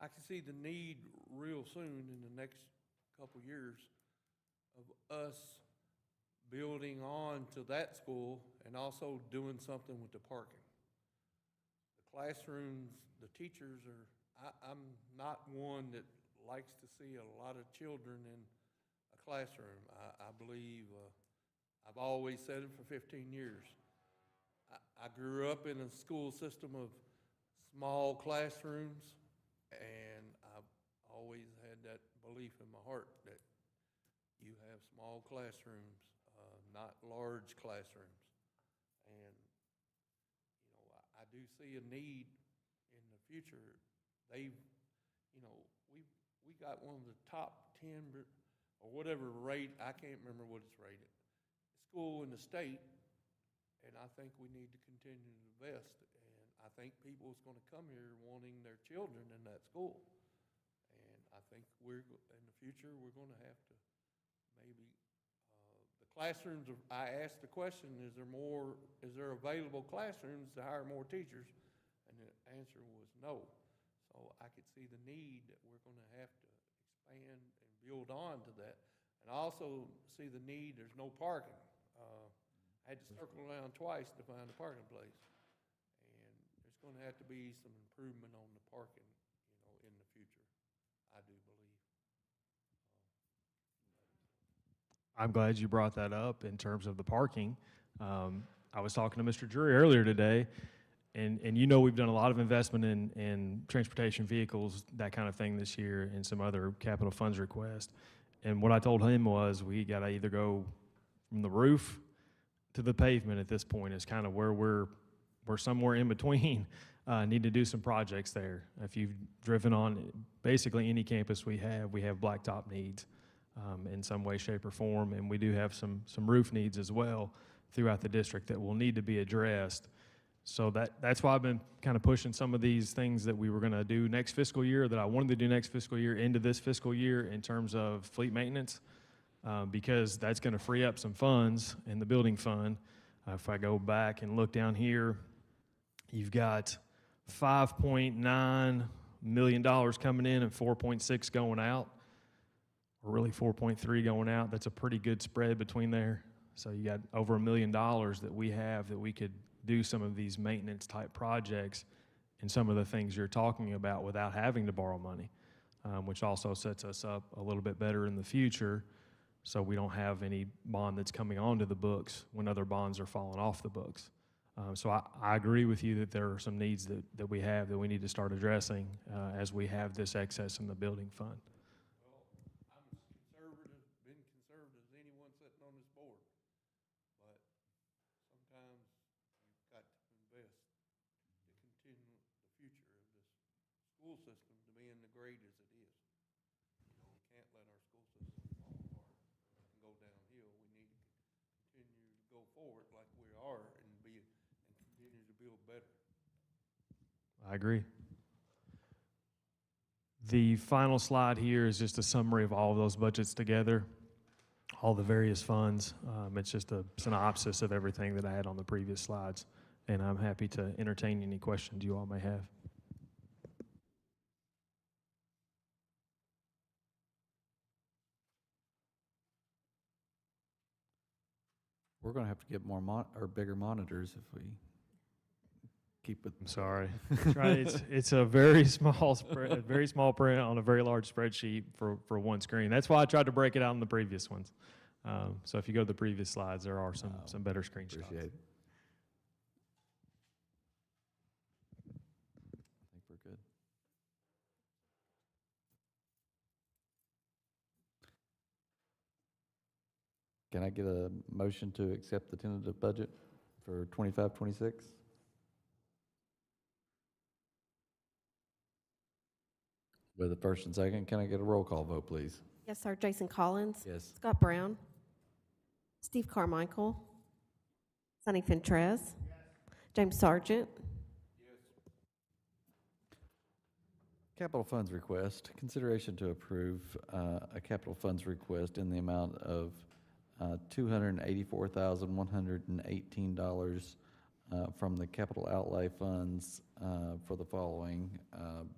Speaker 9: I can see the need real soon in the next couple years of us building on to that school and also doing something with the parking. The classrooms, the teachers I'm not one that likes to see a lot of children in a classroom. I believe, I've always said it for 15 years. I grew up in a school system of small classrooms, and I've always had that belief in my heart that you have small classrooms, not large classrooms. And, you know, I do see a need in the future. We got one of the top 10 or whatever rate, I can't remember what it's rated, school in the state, and I think we need to continue to invest. And I think people is going to come here wanting their children in that school. And I think in the future, we're going to have to maybe, the classrooms, I asked the question, is there available classrooms to hire more teachers? And the answer was no. So I could see the need that we're going to have to expand and build on to that. And I also see the need, there's no parking. I had to circle around twice to find a parking place. And there's going to have to be some improvement on the parking, in the future, I do believe.
Speaker 3: I'm glad you brought that up in terms of the parking. I was talking to Mr. Drury earlier today, and we've done a lot of investment in transportation vehicles, that kind of thing this year, and some other capital funds requests. And what I told him was we got to either go from the roof to the pavement at this point is kind of where we're somewhere in between. Need to do some projects there. If you've driven on basically any campus we have blacktop needs in some way, shape, or form, and we do have some roof needs as well throughout the district that will need to be addressed. So that's why I've been kind of pushing some of these things that we were going to do next fiscal year, that I wanted to do next fiscal year, into this fiscal year in terms of fleet maintenance, because that's going to free up some funds in the building fund. If I go back and look down here, you've got $5.9 million coming in and 4.6 going out, or really 4.3 going out. That's a pretty good spread between there. So you got over $1 million that we have that we could do some of these maintenance type projects and some of the things you're talking about without having to borrow money, which also sets us up a little bit better in the future, so we don't have any bond that's coming onto the books when other bonds are falling off the books. So I agree with you that there are some needs that we have that we need to start addressing as we have this excess in the building fund.
Speaker 9: Well, I'm as conservative, been conservative as anyone sitting on this board, but sometimes you've got to invest to continue the future of this school system to being the great as it is. We can't let our school system fall apart and go downhill. We need to continue to go forward like we are and continue to build better.
Speaker 3: I agree. The final slide here is just a summary of all of those budgets together, all the various funds. It's just a synopsis of everything that I had on the previous slides, and I'm happy to entertain any questions you all may have.
Speaker 1: We're going to have to get more bigger monitors if we keep it.
Speaker 3: I'm sorry. That's right. It's a very small spread, very small print on a very large spreadsheet for one screen. That's why I tried to break it out in the previous ones. So if you go to the previous slides, there are some better screenshots.
Speaker 1: Appreciate it. I think we're good. Can I get a motion to accept the tentative budget for 25-26? With a first and second, can I get a roll call vote, please?
Speaker 2: Yes, sir. Jason Collins.
Speaker 1: Yes.
Speaker 2: Scott Brown. Steve Carmichael. Sonny Fentrez. James Sargent.
Speaker 1: Capital funds request. Consideration to approve a capital funds request in the amount of $284,118 from the capital outlay funds for the following: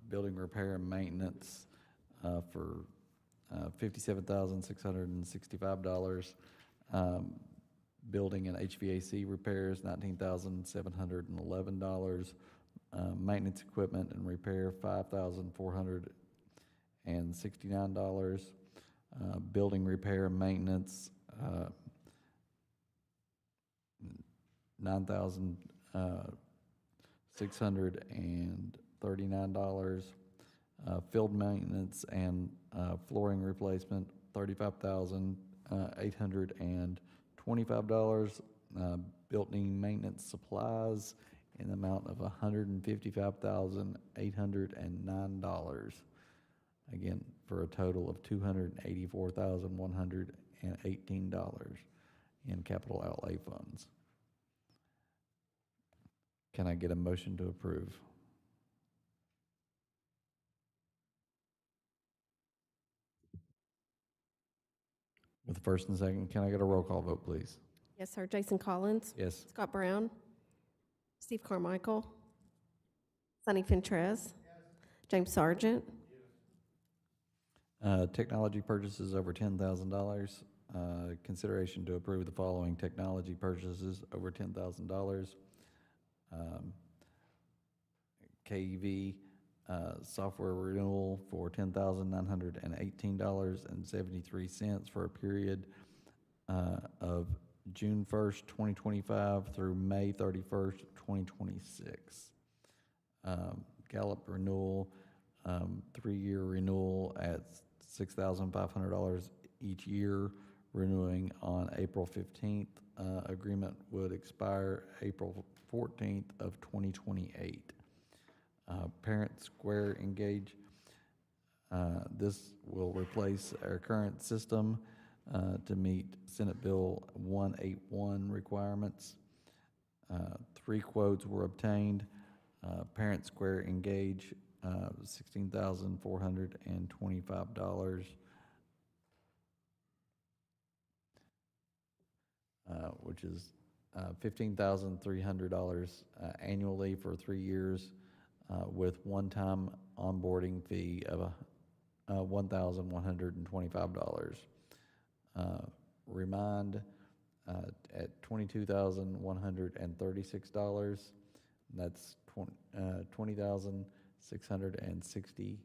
Speaker 1: building repair and maintenance for $57,665. Building and HVAC repairs, $19,711. Maintenance equipment and repair, $5,469. Building repair and maintenance, $9,639. Field maintenance and flooring replacement, $35,825. Building maintenance supplies in the amount of $155,809. Again, for a total of $284,118 in capital outlay funds. Can I get a motion to approve? With the first and second, can I get a roll call vote, please?
Speaker 2: Yes, sir. Jason Collins.
Speaker 1: Yes.
Speaker 2: Scott Brown. Steve Carmichael. Sonny Fentrez. James Sargent.
Speaker 1: Technology purchases over $10,000. Consideration to approve the following technology purchases over $10,000. KEV software renewal for $10,918.73 for a period of June 1st, 2025 through May 31st, 2026. Gallup renewal, 3-year renewal at $6,500 each year, renewing on April 15th. Agreement would expire April 14th of 2028. Parent Square Engage, this will replace our current system to meet Senate Bill 181 requirements. 3 quotes were obtained. Parent Square Engage, $16,425, which is $15,300 annually for 3 years, with one-time onboarding fee of $1,125. Remind at $22,136. That's $20,660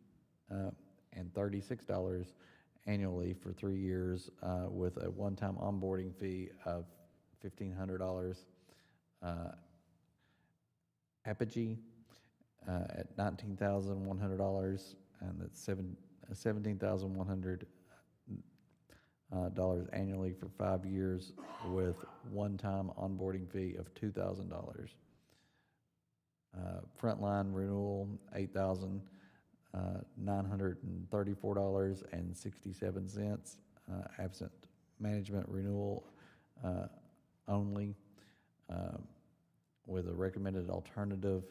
Speaker 1: annually for 3 years, with a one-time onboarding fee of $1,500. Apogee at $19,100, and that's $17,100 annually for 5 years, with one-time onboarding fee of $2,000. Frontline renewal, $8,934.67. Absent management renewal only, with a recommended alternative.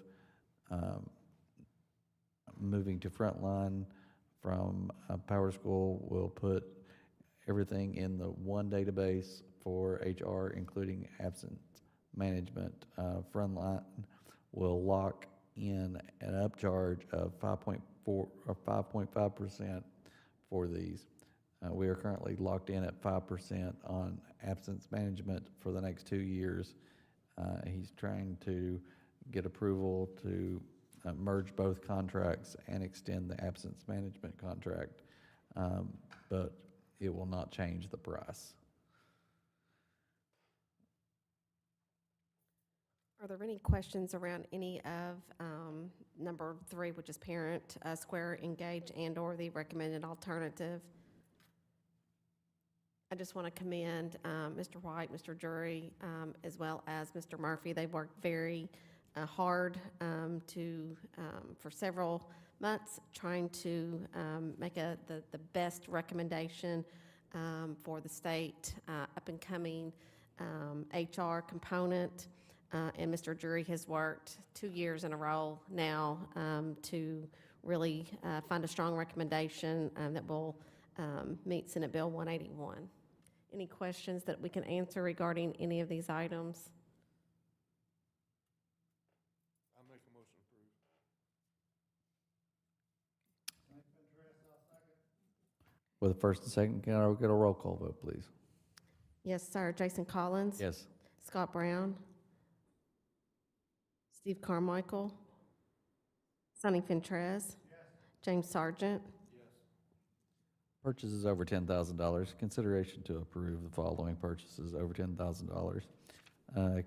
Speaker 1: Moving to Frontline from Power School will put everything in the one database for HR, including absent management. Frontline will lock in an upcharge of 5.4 or 5.5% for these. We are currently locked in at 5% on absence management for the next 2 years. He's trying to get approval to merge both contracts and extend the absence management contract, but it will not change the price.
Speaker 2: Are there any questions around any of number 3, which is Parent Square Engage and/or the recommended alternative? I just want to commend Mr. White, Mr. Jury, as well as Mr. Murphy. They've worked very hard for several months trying to make the best recommendation for the state up-and-coming HR component. And Mr. Jury has worked 2 years in a row now to really find a strong recommendation that will meet Senate Bill 181. any questions that we can answer regarding any of these items.
Speaker 9: I make a motion approved.
Speaker 1: With a first and second, can I get a roll call vote, please?
Speaker 2: Yes, sir. Jason Collins?
Speaker 1: Yes.
Speaker 2: Scott Brown? Steve Carmichael? Sonny Fintrez? James Sargent?
Speaker 1: Purchases over $10,000. Consideration to approve the following purchases over $10,000.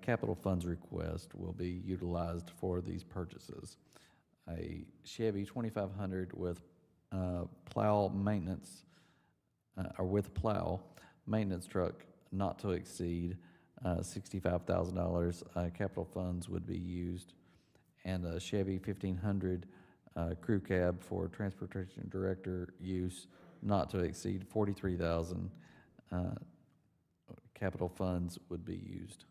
Speaker 1: Capital funds request will be utilized for these purchases. A Chevy 2500 with plow maintenance, or with plow maintenance truck not to exceed $65,000. Capital funds would be used, and a Chevy 1500 crew cab for transportation director use not to exceed $43,000. Capital funds would be used.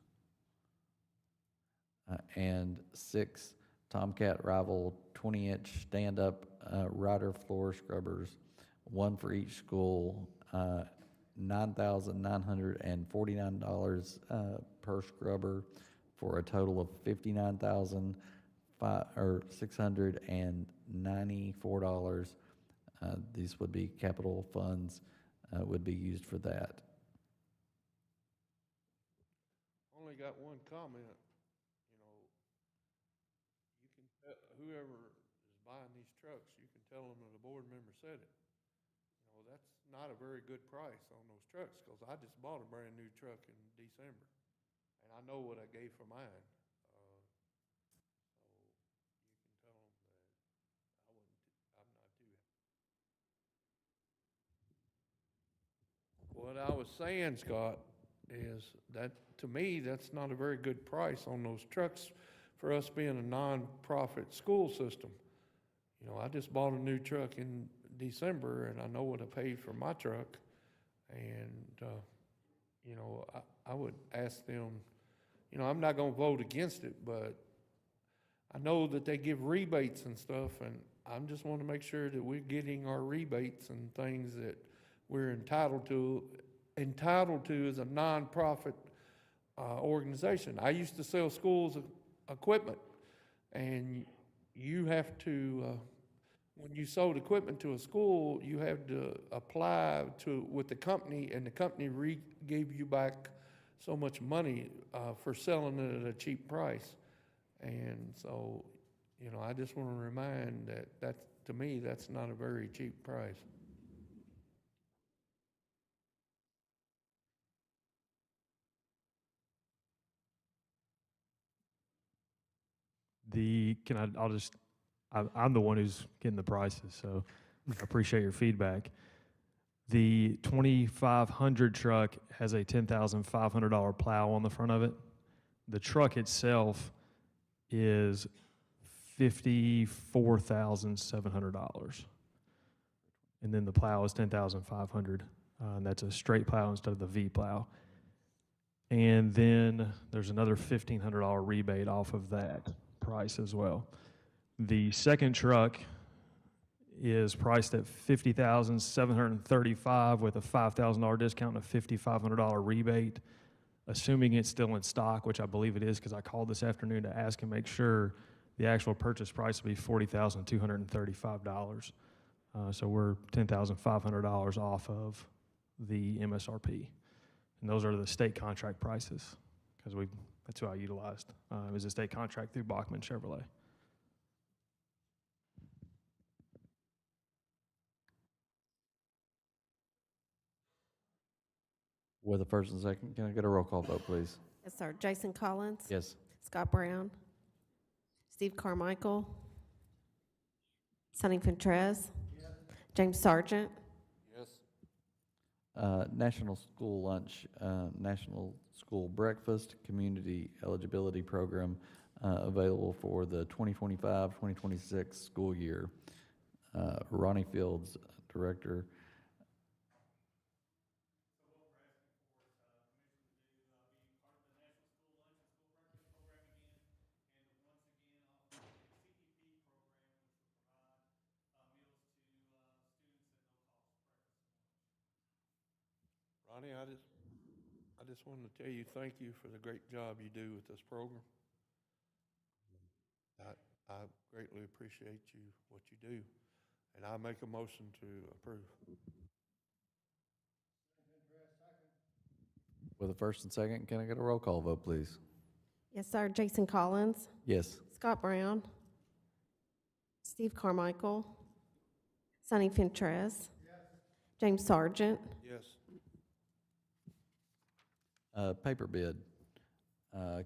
Speaker 1: And 6 Tomcat Rival 20-inch stand-up rider floor scrubbers, one for each school, $9,949 per scrubber, for a total of $59,694. These would be capital funds, would be used for that.
Speaker 9: Only got one comment. You know, you can tell, whoever is buying these trucks, you can tell them that a board member said it. You know, that's not a very good price on those trucks, because I just bought a brand new truck in December, and I know what I gave for mine. So you can tell them that I'm not too. What I was saying, Scott, is that, to me, that's not a very good price on those trucks for us being a non-profit school system. You know, I just bought a new truck in December, and I know what I paid for my truck. And, you know, I would ask them, you know, I'm not gonna vote against it, but I know that they give rebates and stuff, and I just want to make sure that we're getting our rebates and things that we're entitled to as a nonprofit organization. I used to sell schools equipment, and you have to, when you sold equipment to a school, you had to apply with the company, and the company gave you back so much money for selling it at a cheap price. And so, you know, I just want to remind that to me, that's not a very cheap price.
Speaker 3: I'm the one who's getting the prices, so I appreciate your feedback. The 2500 truck has a $10,500 plow on the front of it. The truck itself is $54,700. And then the plow is $10,500. And that's a straight plow instead of the V plow. And then there's another $1,500 rebate off of that price as well. The second truck is priced at $50,735 with a $5,000 discount and a $5,500 rebate, assuming it's still in stock, which I believe it is, because I called this afternoon to ask and make sure. The actual purchase price will be $40,235. So we're $10,500 off of the MSRP. And those are the state contract prices, because that's who I utilized. It was a state contract through Bachman Chevrolet.
Speaker 1: With a first and second, can I get a roll call vote, please?
Speaker 2: Yes, sir. Jason Collins?
Speaker 1: Yes.
Speaker 2: Scott Brown? Steve Carmichael? Sonny Fintrez? James Sargent?
Speaker 9: Yes.
Speaker 1: National School Lunch, National School Breakfast, Community Eligibility Program available for the 2025-2026 school year. Ronnie Fields, Director.
Speaker 9: Ronnie, I just wanted to tell you, thank you for the great job you do with this program. I greatly appreciate you, what you do, and I make a motion to approve.
Speaker 1: With a first and second, can I get a roll call vote, please?
Speaker 10: Yes, sir. Jason Collins,
Speaker 1: Yes.
Speaker 10: Scott Brown, Steve Carmichael, Sonny Fintrez, James Sargent,
Speaker 9: Yes.
Speaker 1: Paper bid.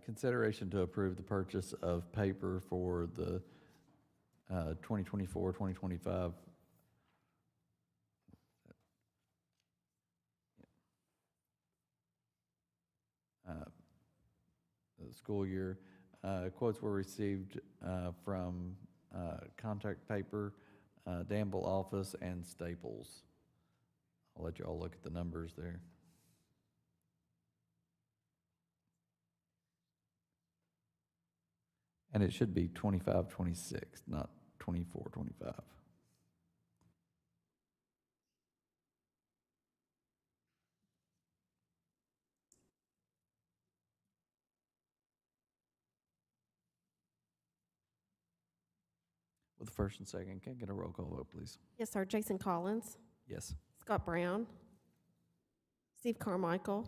Speaker 1: Consideration to approve the purchase of paper for the 2024, 2025 school year. Quotes were received from Contact Paper, Danville Office, and Staples. I'll let you all look at the numbers there. And it should be 25, 26, not 24, 25. With the first and second, can I get a roll call vote, please?
Speaker 10: yes, sir. Jason Collins,
Speaker 1: Yes.
Speaker 10: Scott Brown, Steve Carmichael,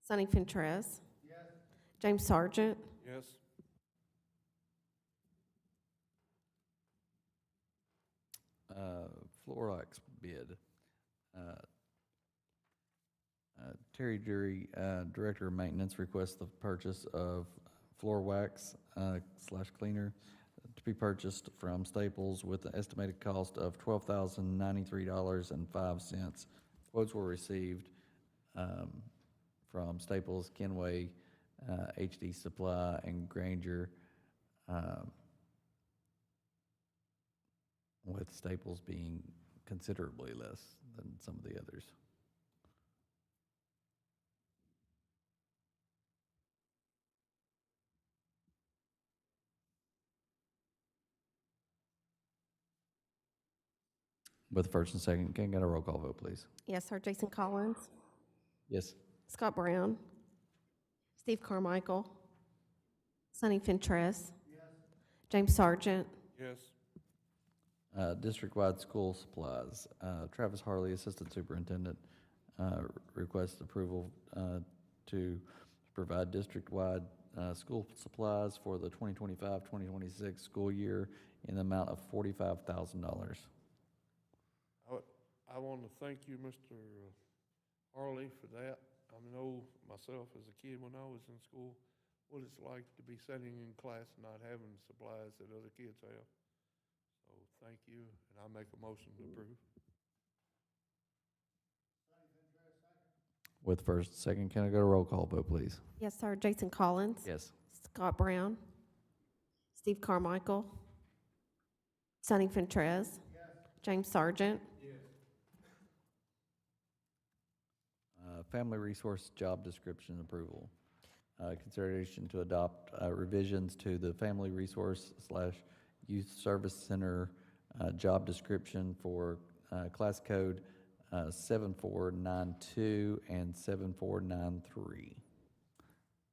Speaker 10: Sonny Fintrez, James Sargent,
Speaker 9: Yes.
Speaker 1: Florox bid. Terry Jury, Director of Maintenance, requests the purchase of floor wax slash cleaner to be purchased from Staples with an estimated cost of $12,093.05. Quotes were received from Staples, Kenway, HD Supply, and Granger, with Staples being considerably less than some of the others. With the first and second, can I get a roll call vote, please?
Speaker 10: yes, sir. Jason Collins,
Speaker 1: Yes.
Speaker 10: Scott Brown, Steve Carmichael, Sonny Fintrez, James Sargent,
Speaker 9: Yes.
Speaker 1: District-wide school supplies. Travis Harley, Assistant Superintendent, requests approval to provide district-wide school supplies for the 2025-2026 school year in the amount of $45,000.
Speaker 9: I want to thank you, Mr. Harley, for that. I know myself as a kid when I was in school, what it's like to be sitting in class and not having supplies that other kids have. So thank you, and I make a motion to approve.
Speaker 1: With first and second, can I go to roll call vote, please?
Speaker 10: yes, sir. Jason Collins,
Speaker 1: Yes.
Speaker 10: Scott Brown, Steve Carmichael, Sonny Fintrez, James Sargent,
Speaker 1: Family Resource Job Description Approval. Consideration to adopt revisions to the Family Resource / Youth Service Center job description for class code 7492 and 7493.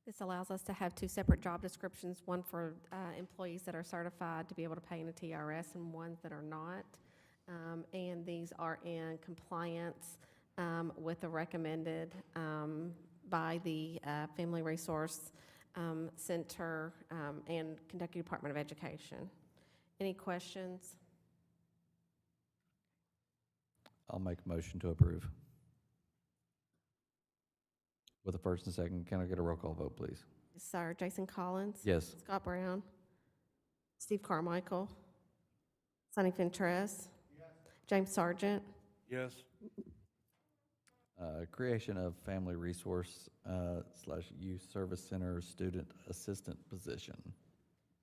Speaker 10: This allows us to have two separate job descriptions, one for employees that are certified to be able to pay in a TRS and ones that are not. And these are in compliance with the recommended by the Family Resource Center and Kentucky Department of Education. Any questions?
Speaker 1: I'll make a motion to approve. With a first and second, can I get a roll call vote, please?
Speaker 10: Yes, sir. Jason Collins,
Speaker 1: Yes.
Speaker 10: Scott Brown, Steve Carmichael, Sonny Fintrez, James Sargent,
Speaker 9: Yes.
Speaker 1: Creation of Family Resource / Youth Service Center Student Assistant position.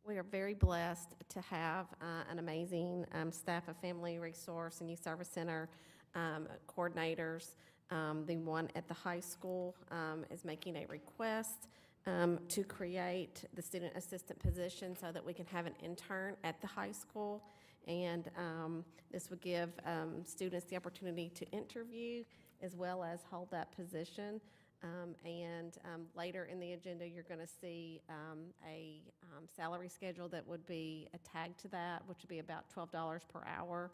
Speaker 10: We are very blessed to have an amazing staff of Family Resource and Youth Service Center coordinators. The one at the high school is making a request to create the student assistant position so that we can have an intern at the high school. And this would give students the opportunity to interview as well as hold that position. Later in the agenda, you're going to see a salary schedule that would be a tag to that, which would be about $12 per hour.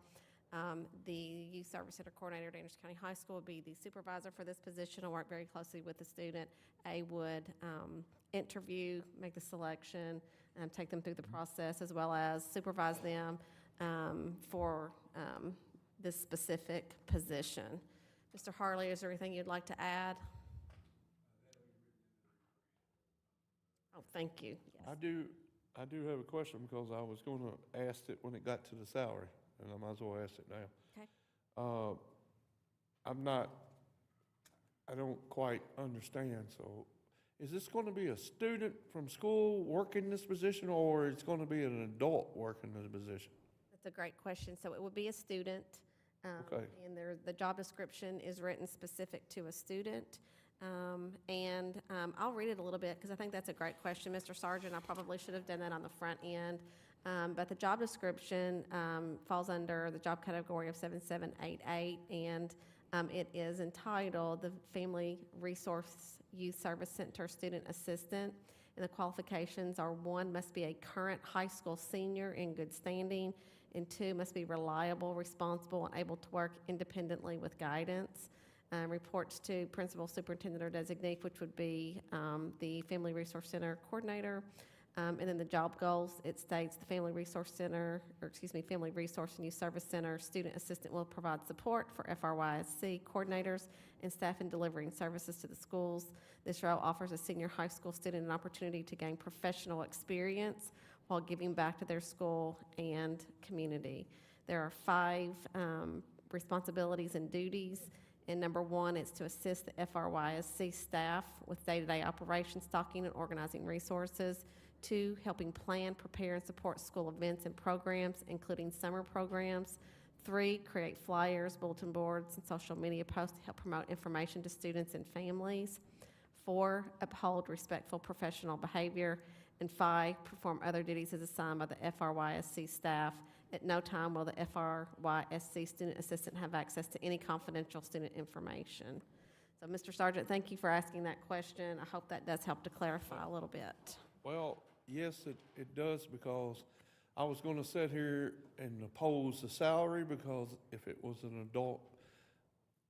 Speaker 10: The Youth Service Center Coordinator at Anderson County High School would be the supervisor for this position. I'll work very closely with the student. A would interview, make the selection, take them through the process, as well as supervise them for this specific position. Mr. Harley, is there anything you'd like to add? Oh, thank you. Yes.
Speaker 9: I do have a question because I was gonna ask it when it got to the salary, and I might as well ask it now.
Speaker 10: Okay.
Speaker 9: I don't quite understand, so is this gonna be a student from school working this position, or it's gonna be an adult working this position?
Speaker 10: That's a great question. So it would be a student.
Speaker 9: Okay.
Speaker 10: And the job description is written specific to a student. I'll read it a little bit because I think that's a great question, Mr. Sargent. I probably should have done that on the front end. But the job description falls under the job category of 7788, and it is entitled the Family Resource Youth Service Center Student Assistant. And the qualifications are: 1, must be a current high school senior in good standing, and 2, must be reliable, responsible, and able to work independently with guidance. Reports to Principal Superintendent or Designee, which would be the Family Resource Center Coordinator. And then the job goals, it states the Family Resource Center, Family Resource and Youth Service Center Student Assistant will provide support for FRYSC coordinators and staff in delivering services to the schools. This role offers a senior high school student an opportunity to gain professional experience while giving back to their school and community. There are 5 responsibilities and duties. And number 1 is to assist the FRYSC staff with day-to-day operations, stocking, and organizing resources. 2, helping plan, prepare, and support school events and programs, including summer programs. 3, create flyers, bulletin boards, and social media posts to help promote information to students and families. 4, uphold respectful professional behavior. And 5, perform other duties as assigned by the FRYSC staff. At no time will the FRYSC student assistant have access to any confidential student information. So, Mr. Sargent, thank you for asking that question. I hope that does help to clarify a little bit.
Speaker 9: Well, yes, it does, because I was gonna sit here and oppose the salary, because if it was an adult,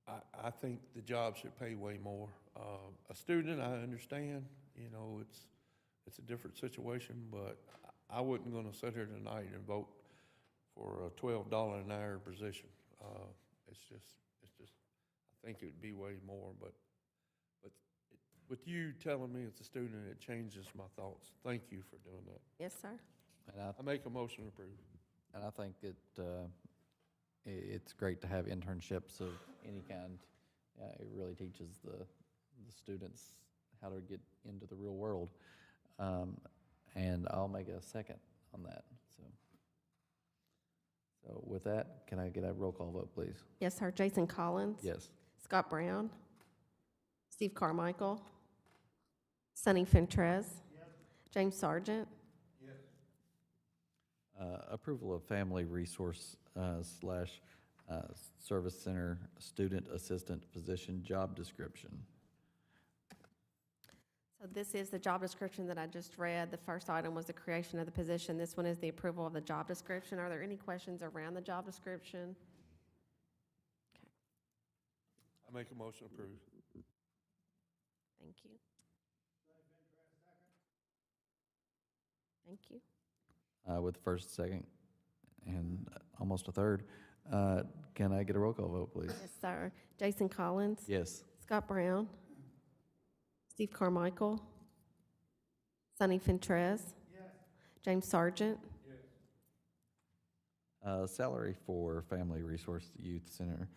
Speaker 9: I think the job should pay way more. A student, I understand, you know, it's a different situation, but I wasn't gonna sit here tonight and vote for a $12 an hour position. It's just, I think it would be way more, but with you telling me it's a student, it changes my thoughts. Thank you for doing that.
Speaker 10: Yes, sir.
Speaker 1: And
Speaker 9: I make a motion to approve.
Speaker 1: I think it's great to have internships of any kind. It really teaches the students how to get into the real world. And I'll make a second on that. So with that, can I get a roll call vote, please?
Speaker 10: Yes, sir. Jason Collins.
Speaker 1: Yes.
Speaker 10: Scott Brown. Steve Carmichael. Sonny Fentrez. James Sargent.
Speaker 1: Approval of Family Resource slash Service Center Student Assistant Position Job Description.
Speaker 10: So this is the job description that I just read. The first item was the creation of the position. This one is the approval of the job description. Are there any questions around the job description?
Speaker 9: I make a motion to approve.
Speaker 10: Thank you. Thank you.
Speaker 1: With the first, second, and almost a third. Can I get a roll call vote, please?
Speaker 10: Yes, sir. Jason Collins.
Speaker 1: Yes.
Speaker 10: Scott Brown. Steve Carmichael. Sonny Fentrez. James Sargent.
Speaker 1: Salary for Family Resource Youth Center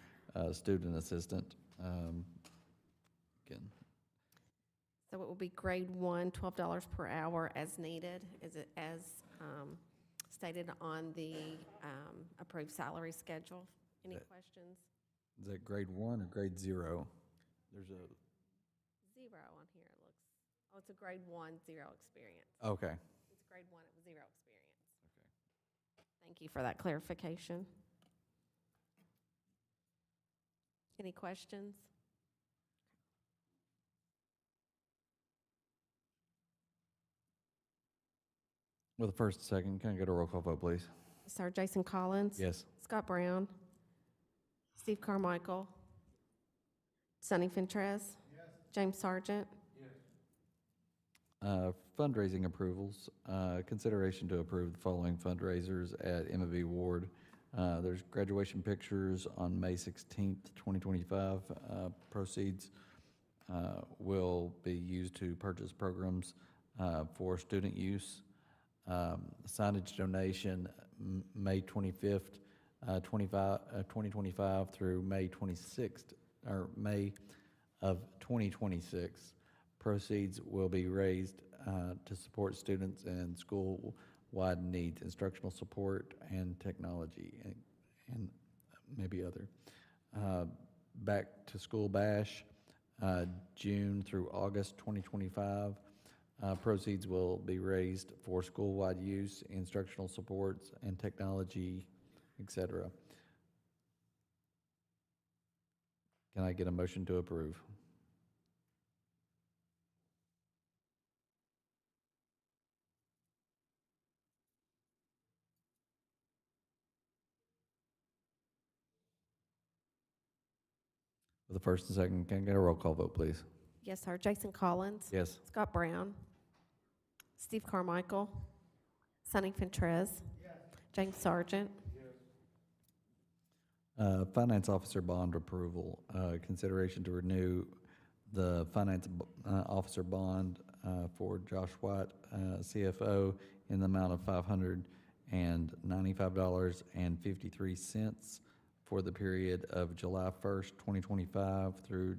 Speaker 1: Student Assistant. Again,
Speaker 10: So it will be grade 1, $12 per hour as needed, as stated on the approved salary schedule. Any questions?
Speaker 1: is that grade 1 or grade 0? There's a,
Speaker 10: 0 on here, it looks. Oh, it's a grade 1, 0 experience.
Speaker 1: okay.
Speaker 10: It's grade 1, it was 0 experience. Okay. Thank you for that clarification. Any questions?
Speaker 1: With the first and second, can I get a roll call vote, please?
Speaker 10: Sir Jason Collins.
Speaker 1: Yes.
Speaker 10: Scott Brown. Steve Carmichael. Sonny Fentrez. James Sargent.
Speaker 1: Fundraising approvals, consideration to approve the following fundraisers at Emma B. Ward. There's graduation pictures on May 16th, 2025. Proceeds will be used to purchase programs for student use. Signage donation, May 25th, 2025 through May 26th, or May of 2026. Proceeds will be raised to support students and school-wide needs, instructional support and technology, and maybe other. Back to School Bash, June through August 2025. Proceeds will be raised for school-wide use, instructional supports and technology, etc. Can I get a motion to approve? For the first and second, can I get a roll call vote, please?
Speaker 10: Yes, sir. Jason Collins.
Speaker 1: Yes.
Speaker 10: Scott Brown. Steve Carmichael. Sonny Fentrez. James Sargent.
Speaker 1: Finance officer bond approval, consideration to renew the finance officer bond for Josh White, CFO, in the amount of $595.53 for the period of July 1st, 2025 through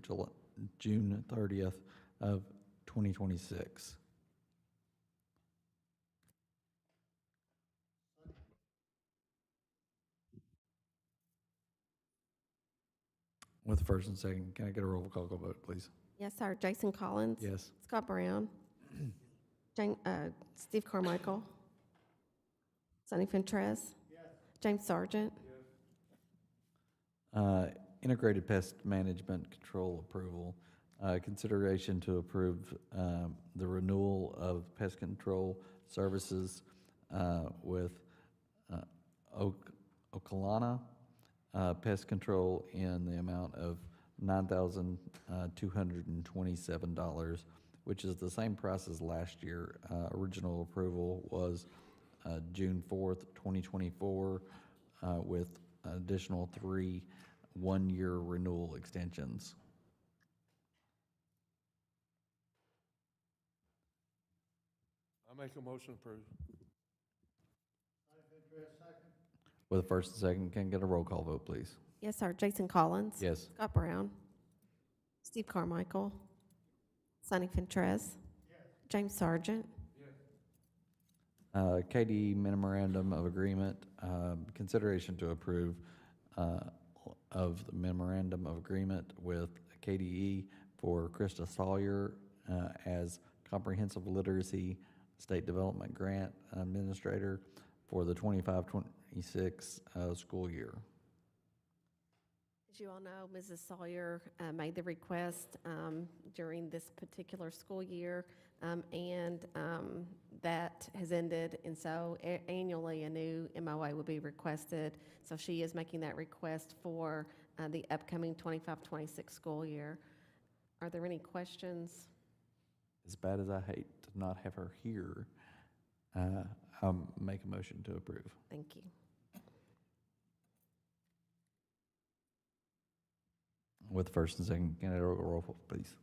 Speaker 1: June 30th of 2026. With the first and second, can I get a roll call vote, please?
Speaker 10: Yes, sir. Jason Collins.
Speaker 1: Yes.
Speaker 10: Scott Brown. Steve Carmichael. Sonny Fentrez. James Sargent.
Speaker 1: Integrated pest management control approval. Consideration to approve the renewal of pest control services with Okalana Pest Control in the amount of $9,227, which is the same price as last year. Original approval was June 4th, 2024, with an additional 3 one-year renewal extensions.
Speaker 9: I make a motion approved.
Speaker 1: With the first and second, can I get a roll call vote, please?
Speaker 10: Yes, sir. Jason Collins.
Speaker 1: Yes.
Speaker 10: Scott Brown. Steve Carmichael. Sonny Fentrez. James Sargent.
Speaker 1: KDE memorandum of agreement, consideration to approve of the memorandum of agreement with KDE for Krista Sawyer as comprehensive literacy state development grant administrator for the 25-26 school year.
Speaker 10: As you all know, Mrs. Sawyer made the request during this particular school year, and that has ended, and so annually a new MOA will be requested. So she is making that request for the upcoming 25-26 school year. Are there any questions?
Speaker 1: As bad as I hate to not have her here, I'll make a motion to approve.
Speaker 10: Thank you.
Speaker 1: With the first and second, can I get a roll call, please?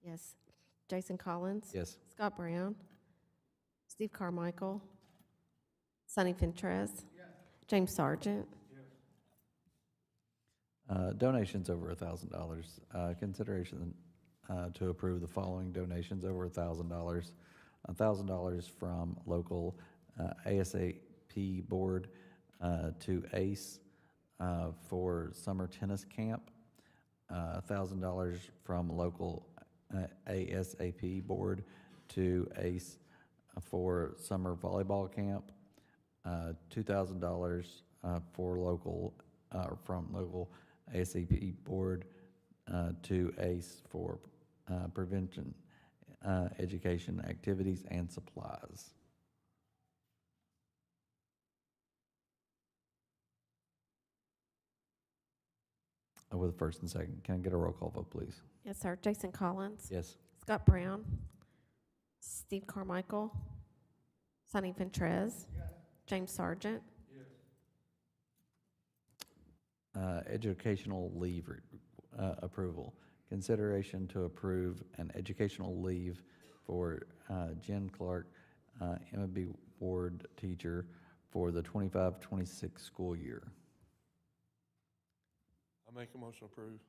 Speaker 10: Yes. Jason Collins.
Speaker 1: Yes.
Speaker 10: Scott Brown. Steve Carmichael. Sonny Fentrez. James Sargent.
Speaker 1: Donations over $1,000. Consideration to approve the following donations over $1,000. $1,000 from local ASAP board to ACE for summer tennis camp. $1,000 from local ASAP board to ACE for summer volleyball camp. $2,000 for local from local ASAP board to ACE for prevention education activities and supplies. With a first and second, can I get a roll call vote, please?
Speaker 10: Yes, sir. Jason Collins.
Speaker 1: Yes.
Speaker 10: Scott Brown. Steve Carmichael. Sonny Ventrez. James Sargent.
Speaker 1: Educational leave approval. Consideration to approve an educational leave for Jen Clark, Emma B. Ward teacher for the 25-26 school year.
Speaker 9: I make a motion to approve.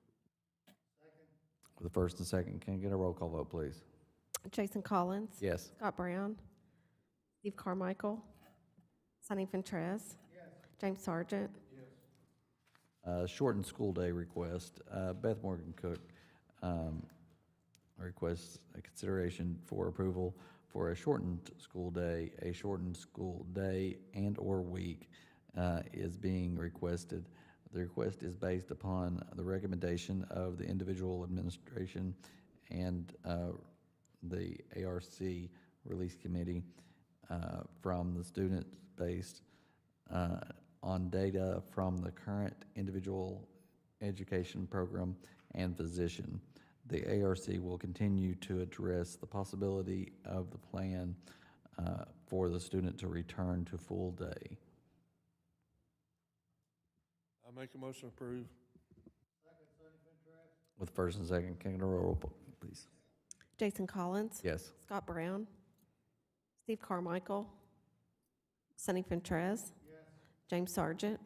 Speaker 1: With a first and second, can I get a roll call vote, please?
Speaker 10: Jason Collins.
Speaker 1: Yes.
Speaker 10: Scott Brown. Steve Carmichael. Sonny Ventrez. James Sargent.
Speaker 1: Shortened school day request. Beth Morgan Cook requests a consideration for approval for a shortened school day. A shortened school day and/or week is being requested. The request is based upon the recommendation of the individual administration and the ARC release committee from the student-based on data from the current individual education program and physician. The ARC will continue to address the possibility of the plan for the student to return to full day.
Speaker 9: I make a motion to approve.
Speaker 1: With first and second, can I get a roll call, please?
Speaker 10: Jason Collins.
Speaker 1: Yes.
Speaker 10: Scott Brown. Steve Carmichael. Sonny Ventrez. James Sargent.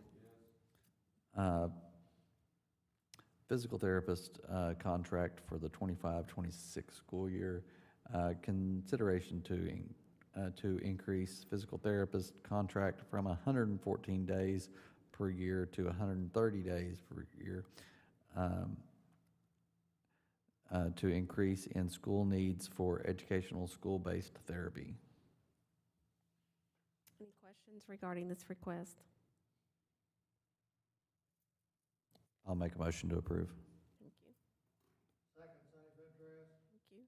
Speaker 1: Physical therapist contract for the 25-26 school year. Consideration to increase physical therapist contract from 114 days per year to 130 days per year to increase in school needs for educational school-based therapy.
Speaker 10: Any questions regarding this request?
Speaker 1: I'll make a motion to approve.
Speaker 10: Thank you. Thank you.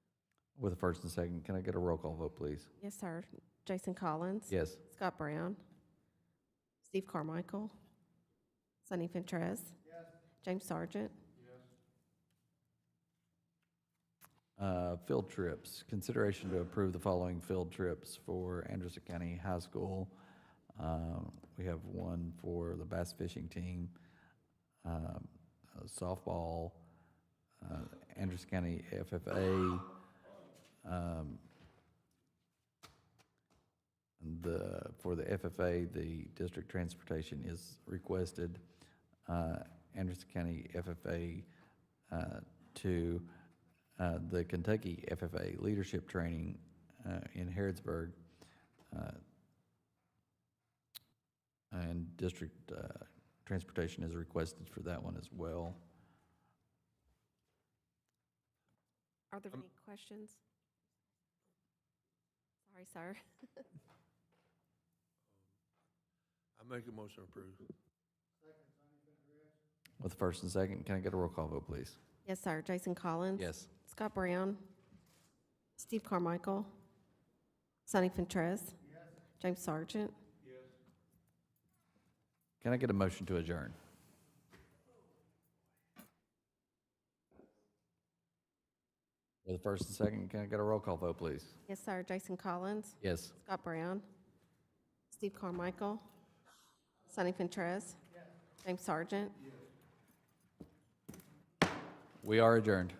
Speaker 1: With a first and second, can I get a roll call vote, please?
Speaker 10: Yes, sir. Jason Collins.
Speaker 1: Yes.
Speaker 10: Scott Brown. Steve Carmichael. Sonny Ventrez. James Sargent.
Speaker 1: Field trips. Consideration to approve the following field trips for Anderson County High School. We have one for the bass fishing team, softball, Anderson County FFA, for the FFA, the district transportation is requested. Anderson County FFA to the Kentucky FFA leadership training in Harrodsburg, and district transportation is requested for that one as well.
Speaker 10: Are there any questions? Sorry, sir.
Speaker 9: I make a motion to approve.
Speaker 1: With the first and second, can I get a roll call vote, please?
Speaker 10: Yes, sir. Jason Collins.
Speaker 1: Yes.
Speaker 10: Scott Brown. Steve Carmichael. Sonny Ventrez. James Sargent.
Speaker 1: Can I get a motion to adjourn? With the first and second, can I get a roll call vote, please?
Speaker 10: Yes, sir. Jason Collins.
Speaker 1: Yes.
Speaker 10: Scott Brown. Steve Carmichael. Sonny Ventrez. James Sargent.
Speaker 1: We are adjourned.